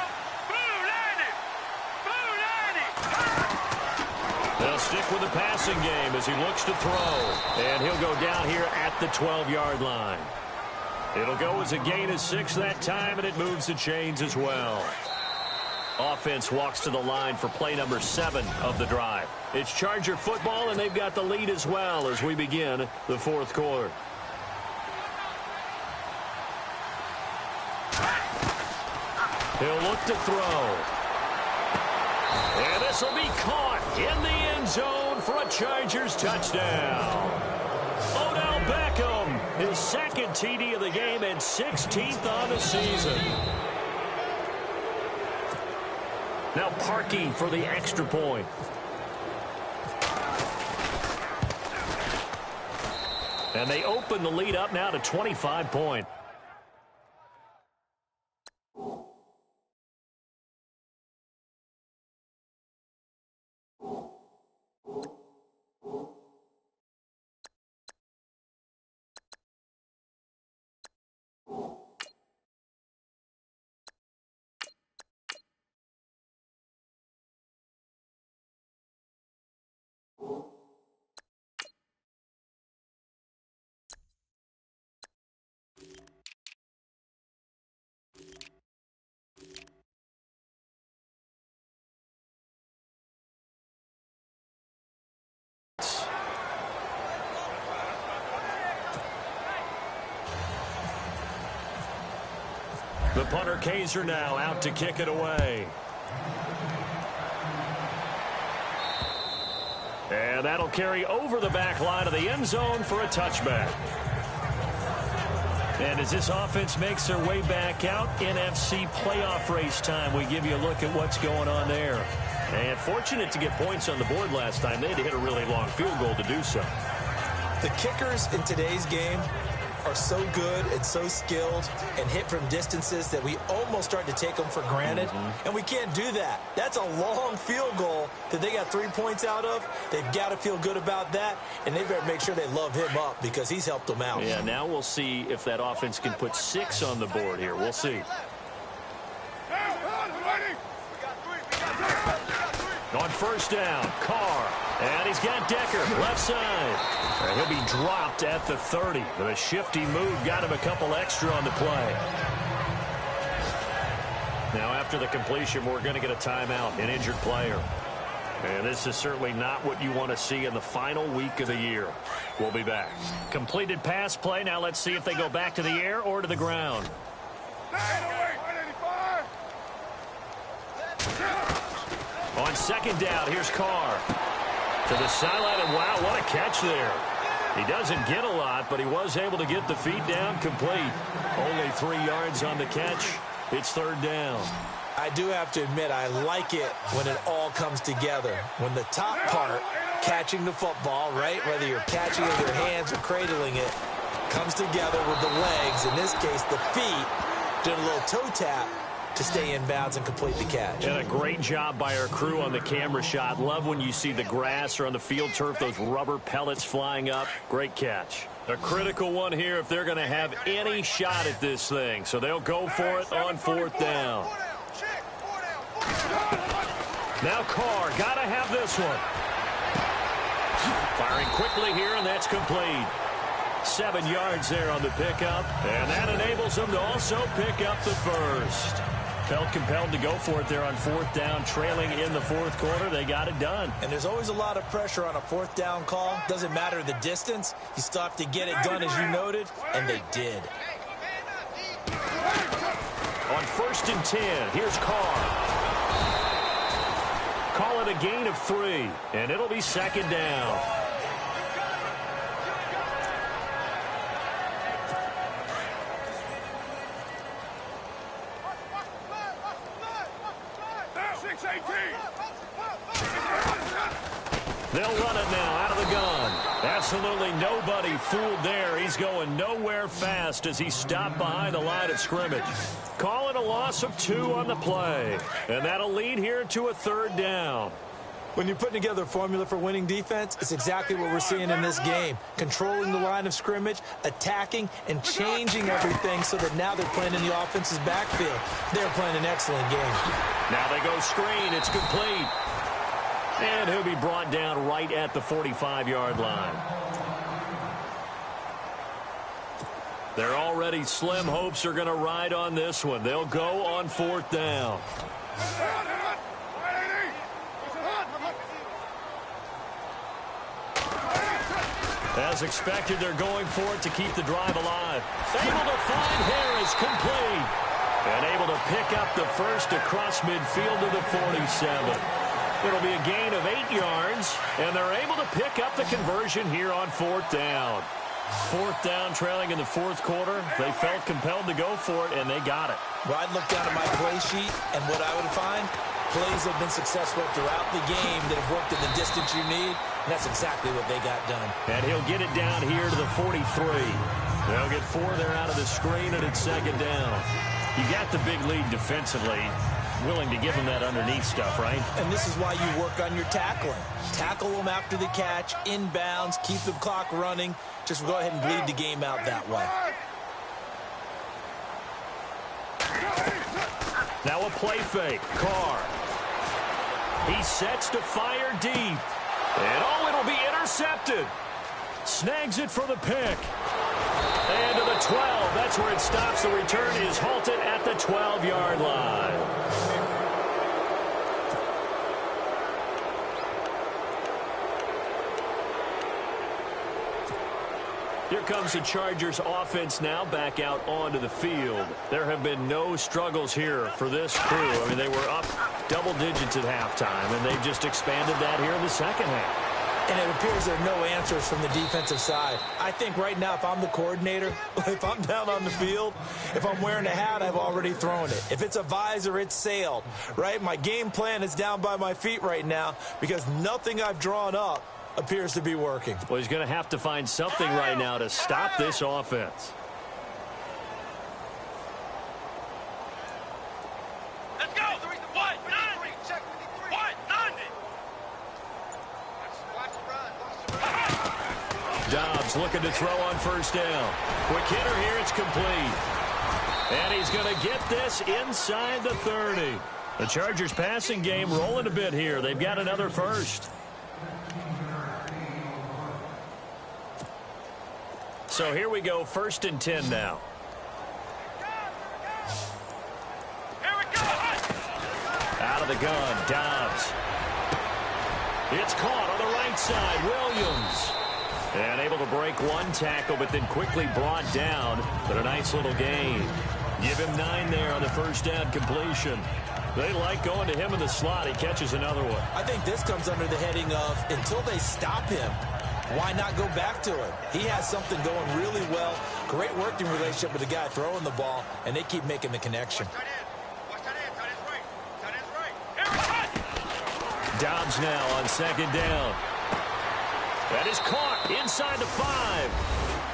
Blue 90! They'll stick with the passing game as he looks to throw. And he'll go down here at the 12-yard line. It'll go as a gain of 6 that time, and it moves the chains as well. Offense walks to the line for play number 7 of the drive. It's Charger football, and they've got the lead as well as we begin the fourth quarter. He'll look to throw. And this will be caught in the end zone for a Chargers touchdown. Odell Beckham, his second TD of the game and 16th on the season. Now Parkey for the extra point. And they open the lead up now to 25 points. The punter Kaiser now out to kick it away. And that'll carry over the back line of the end zone for a touchback. And as this offense makes their way back out, NFC playoff race time, we give you a look at what's going on there. And fortunate to get points on the board last time. They had to hit a really long field goal to do so. The kickers in today's game are so good and so skilled and hit from distances that we almost start to take them for granted. And we can't do that. That's a long field goal that they got 3 points out of. They've got to feel good about that, and they better make sure they love him up because he's helped them out. Yeah, now we'll see if that offense can put 6 on the board here. We'll see. On first down, Carr. And he's got Decker, left side. And he'll be dropped at the 30. But a shifty move got him a couple extra on the play. Now, after the completion, we're going to get a timeout, an injured player. And this is certainly not what you want to see in the final week of the year. We'll be back. Completed pass play. Now let's see if they go back to the air or to the ground. On second down, here's Carr. To the sideline, and wow, what a catch there. He doesn't get a lot, but he was able to get the feet down complete. Only 3 yards on the catch. It's third down. I do have to admit, I like it when it all comes together. When the top part, catching the football, right, whether you're catching it with your hands or cradling it, comes together with the legs, in this case the feet, did a little toe tap to stay in bounds and complete the catch. And a great job by our crew on the camera shot. Love when you see the grass or on the field turf, those rubber pellets flying up. Great catch. A critical one here if they're going to have any shot at this thing. So they'll go for it on 4th down. Now Carr, got to have this one. Firing quickly here, and that's complete. 7 yards there on the pickup, and that enables them to also pick up the first. Felt compelled to go for it there on 4th down, trailing in the 4th quarter. They got it done. And there's always a lot of pressure on a 4th down call. Doesn't matter the distance. You still have to get it done, as you noted, and they did. On 1st and 10, here's Carr. Call it a gain of 3, and it'll be 2nd down. They'll run it now out of the gun. Absolutely nobody fooled there. He's going nowhere fast as he stopped behind the line of scrimmage. Call it a loss of 2 on the play. And that'll lead here to a 3rd down. When you're putting together a formula for winning defense, it's exactly what we're seeing in this game. Controlling the line of scrimmage, attacking, and changing everything so that now they're playing in the offense's backfield. They're playing an excellent game. Now they go screen. It's complete. And he'll be brought down right at the 45-yard line. Their already slim hopes are going to ride on this one. They'll go on 4th down. As expected, they're going for it to keep the drive alive. Able to find Harris, complete. And able to pick up the first across midfield to the 47. It'll be a gain of 8 yards, and they're able to pick up the conversion here on 4th down. 4th down, trailing in the 4th quarter. They felt compelled to go for it, and they got it. Well, I'd look down at my play sheet, and what I would find, plays have been successful throughout the game that have worked in the distance you need, and that's exactly what they got done. And he'll get it down here to the 43. They'll get 4 there out of the screen, and it's 2nd down. You got the big lead defensively. Willing to give them that underneath stuff, right? And this is why you work on your tackling. Tackle them after the catch, inbounds, keep the clock running. Just go ahead and bleed the game out that way. Now a play fake. Carr. He sets to fire deep. And it'll be intercepted. Snags it for the pick. And to the 12. That's where it stops. The return is halted at the 12-yard line. Here comes the Chargers offense now back out onto the field. There have been no struggles here for this crew. I mean, they were up double digits at halftime, and they've just expanded that here in the second half. And it appears there are no answers from the defensive side. I think right now, if I'm the coordinator, if I'm down on the field, if I'm wearing a hat, I've already thrown it. If it's a visor, it's sailed, right? My game plan is down by my feet right now because nothing I've drawn up appears to be working. Well, he's going to have to find something right now to stop this offense. Let's go. 190. Check 190. Dobbs looking to throw on 1st down. Quick hitter here. It's complete. And he's going to get this inside the 30. The Chargers passing game rolling a bit here. They've got another first. So here we go, 1st and 10 now. Here we go. Out of the gun, Dobbs. It's caught on the right side, Williams. And able to break one tackle, but then quickly brought down. But a nice little gain. Give him 9 there on the 1st down completion. They like going to him in the slot. He catches another one. I think this comes under the heading of until they stop him, why not go back to him? He has something going really well. Great working relationship with the guy throwing the ball, and they keep making the connection. Dobbs now on 2nd down. That is caught inside the 5.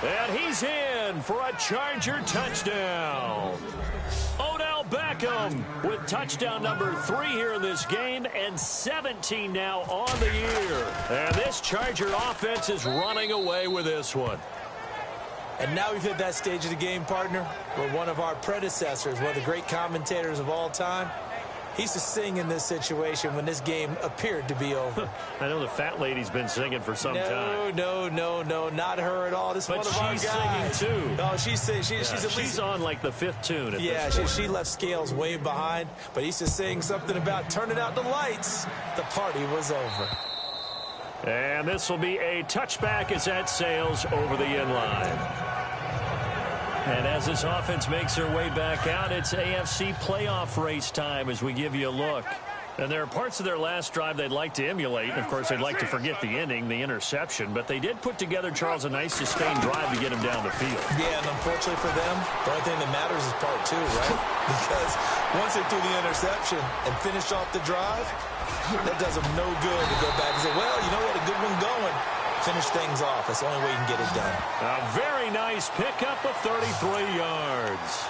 And he's in for a Charger touchdown. Odell Beckham Beckham with touchdown number 3 here in this game, and 17 now on the year. And this Charger offense is running away with this one. And now we've hit that stage of the game, partner, where one of our predecessors, one of the great commentators of all time, he used to sing in this situation when this game appeared to be over. I know the fat lady's been singing for some time. No, not her at all. This is one of our guys. But she's singing, too. Oh, she's at least... She's on, like, the 5th tune at yeah, this point. she left Scales way behind, but he used to sing something about turning out the lights. The party was over. And this will be a touchback as that sails over the end line. And as this offense makes their way back out, it's AFC playoff race time as we give you a look. And there are parts of their last drive they'd like to emulate. And, of course, they'd like to forget the inning, the interception. But they did put together, Charles, a nice sustained drive to get him down the field. Yeah, and unfortunately for them, the only thing that matters is part 2, right? Because once they threw the interception and finished off the drive, that does them no good to go back and say, well, you know what, a good one going. Finish things off. That's the only way you can get it done. A very nice pickup of 33 yards.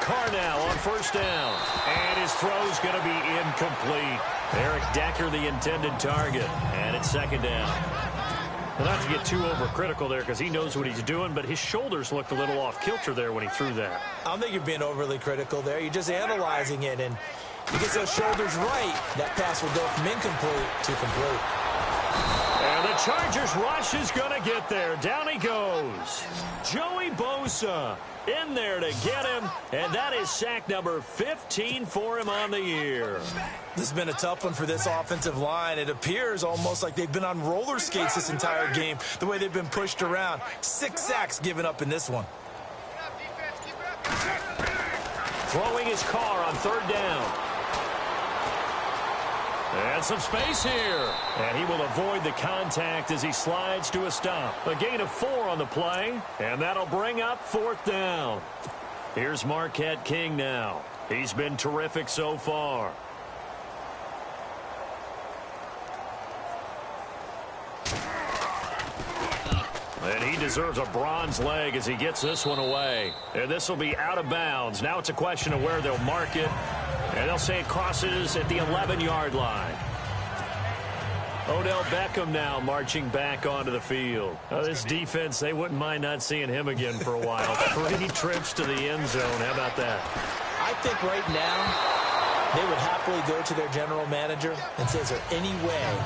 Carnell on first down. And his throw's going to be incomplete. Eric Decker, the intended target. And it's second down. Well, not to get too overcritical there because he knows what he's doing, but his shoulders looked a little off kilter there when he threw that. I don't think you're being overly critical there. You're just analyzing it, and he gets those shoulders right. That pass will go from incomplete to complete. And the Chargers rush is going to get there. Down he goes. Joey Bosa in there to get him, and that is sack number 15 for him on the year. This has been a tough one for this offensive line. It appears almost like they've been on roller skates this entire game, the way they've been pushed around. 6 sacks given up in this one. Throwing his car on third down. And some space here. And he will avoid the contact as he slides to a stop. A gain of 4 on the play. And that'll bring up fourth down. Here's Marquette King now. He's been terrific so far. And he deserves a bronze leg as he gets this one away. And this will be out of bounds. Now it's a question of where they'll mark it. And they'll say it crosses at the 11-yard line. Odell Beckham now marching back onto the field. This defense, they wouldn't mind not seeing him again for a while. 3 trips to the end zone. How about that? I think right now they would happily go to their general manager and say, is there any way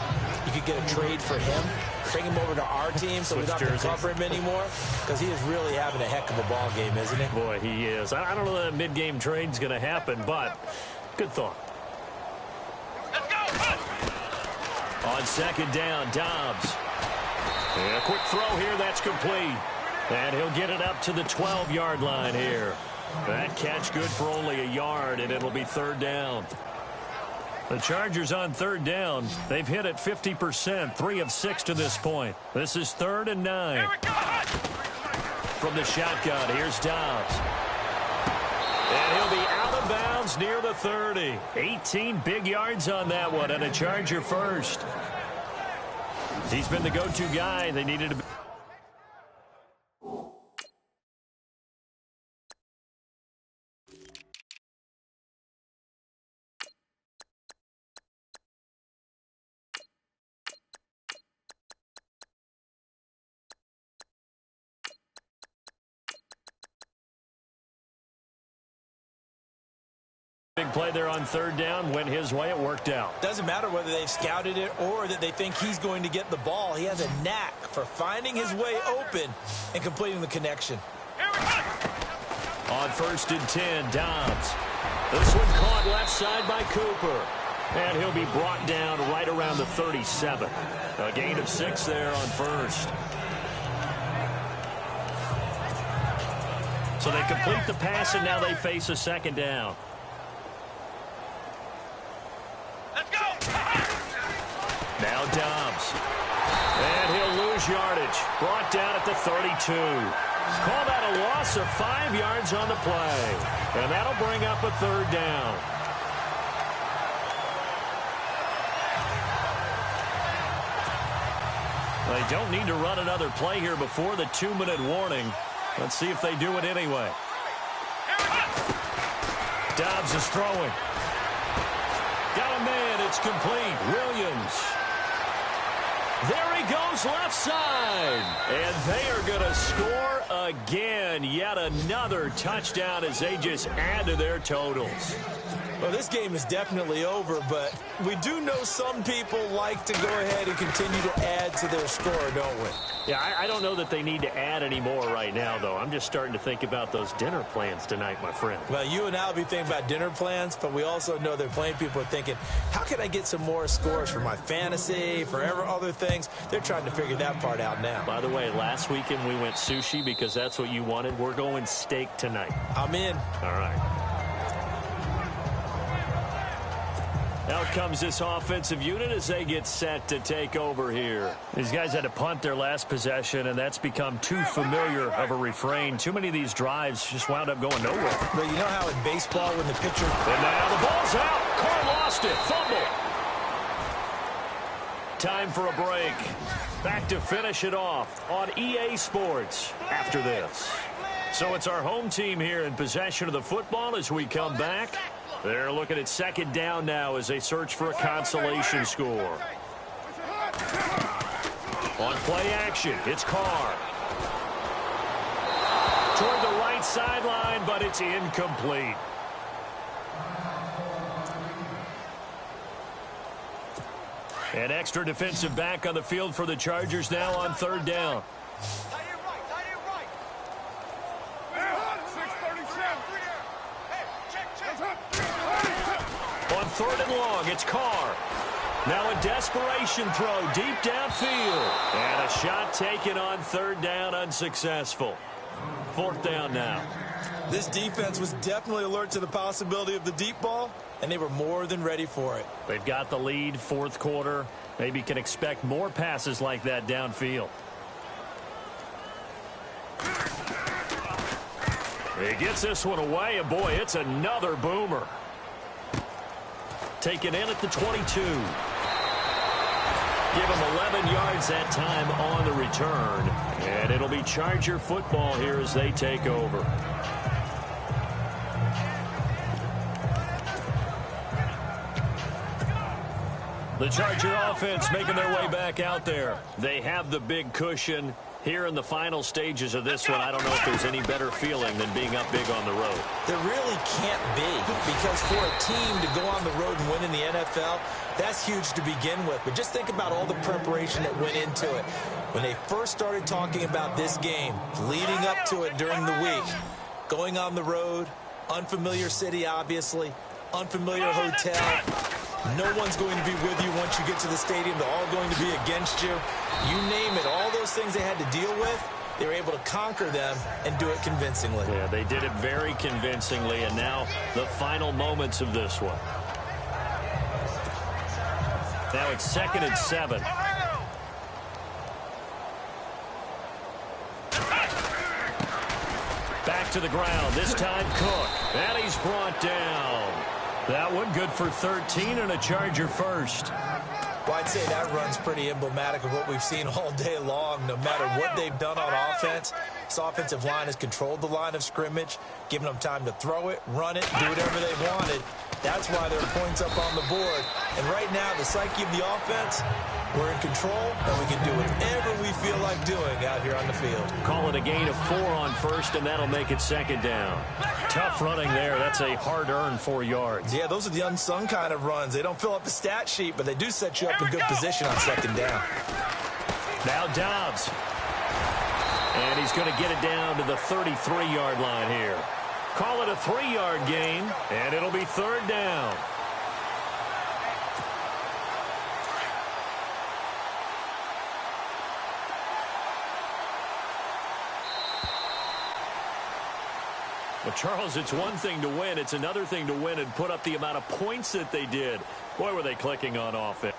you could get a trade for him? Bring him over to our team so we don't have to cover him anymore? Because he is really having a heck of a ball game, isn't he? Boy, he is. I don't know that a mid-game trade's going to happen, but good thought. Let's go! On second down, Dobbs. And a quick throw here, that's complete. And he'll get it up to the 12-yard line here. That catch good for only a yard, and it'll be third down. The Chargers on third down. They've hit it 50%, 3 of 6 to this point. This is 3rd and 9. From the shotgun, here's Dobbs. And he'll be out of bounds near the 30. 18 big yards on that one, and a Charger first. He's been the go-to guy. They needed to be. Big play there on third down. Went his way. It worked out. Doesn't matter whether they've scouted it or that they think he's going to get the ball. He has a knack for finding his way open and completing the connection. On 1st and 10, Dobbs. This one caught left side by Cooper. And he'll be brought down right around the 37. A gain of 6 there on first. So they complete the pass, and now they face a second down. Now Dobbs. And he'll lose yardage. Brought down at the 32. Call that a loss of 5 yards on the play. And that'll bring up a third down. They don't need to run another play here before the 2-minute warning. Let's see if they do it anyway. Dobbs is throwing. Got a man. It's complete. Williams. There he goes left side. And they are going to score again. Yet another touchdown as they just add to their totals. Well, this game is definitely over, but we do know some people like to go ahead and continue to add to their score, don't we? Yeah, I don't know that they need to add any more right now, though. I'm just starting to think about those dinner plans tonight, my friend. Well, you and I will be thinking about dinner plans, but we also know that plenty of people are thinking, how can I get some more scores for my fantasy, for other things? They're trying to figure that part out now. By the way, last weekend we went sushi because that's what you wanted. We're going steak tonight. I'm in. All right. Out comes this offensive unit as they get set to take over here. These guys had to punt their last possession, and that's become too familiar of a refrain. Too many of these drives just wound up going nowhere. But you know how in baseball when the pitcher... And now the ball's out. Carr lost it. Fumble. Time for a break. Back to finish it off on EA Sports after this. So it's our home team here in possession of the football as we come back. They're looking at second down now as they search for a consolation score. On play action, it's Carr. Toward the right sideline, but it's incomplete. An extra defensive back on the field for the Chargers now on third down. On third and long, it's Carr. Now a desperation throw deep downfield. And a shot taken on third down, unsuccessful. Fourth down now. This defense was definitely alert to the possibility of the deep ball, and they were more than ready for it. They've got the lead, fourth quarter. Maybe can expect more passes like that downfield. He gets this one away, and boy, it's another boomer. Taken in at the 22. Give him 11 yards that time on the return. And it'll be Charger football here as they take over. The Charger offense making their way back out there. They have the big cushion. Here in the final stages of this one, I don't know if there's any better feeling than being up big on the road. There really can't be, because for a team to go on the road and win in the NFL, that's huge to begin with. But just think about all the preparation that went into it. When they first started talking about this game, leading up to it during the week, going on the road, unfamiliar city, obviously, unfamiliar hotel. No one's going to be with you once you get to the stadium. They're all going to be against you. You name it. All those things they had to deal with, they were able to conquer them and do it convincingly. Yeah, they did it very convincingly, and now the final moments of this one. Now it's 2nd and 7. Back to the ground. This time Cook. And he's brought down. That one good for 13 and a Charger first. Well, I'd say that run's pretty emblematic of what we've seen all day long. No matter what they've done on offense, this offensive line has controlled the line of scrimmage, given them time to throw it, run it, do whatever they wanted. That's why there are points up on the board. And right now, the psyche of the offense, we're in control, and we can do whatever we feel like doing out here on the field. Call it a gain of 4 on first, and that'll make it second down. Tough running there. That's a hard-earned 4 yards. Yeah, those are the unsung kind of runs. They don't fill up the stat sheet, but they do set you up in good position on second down. Now Dobbs. And he's going to get it down to the 33-yard line here. Call it a 3-yard gain, and it'll be third down. Well, Charles, it's one thing to win. It's another thing to win and put up the amount of points that they did. Boy, were they clicking on offense.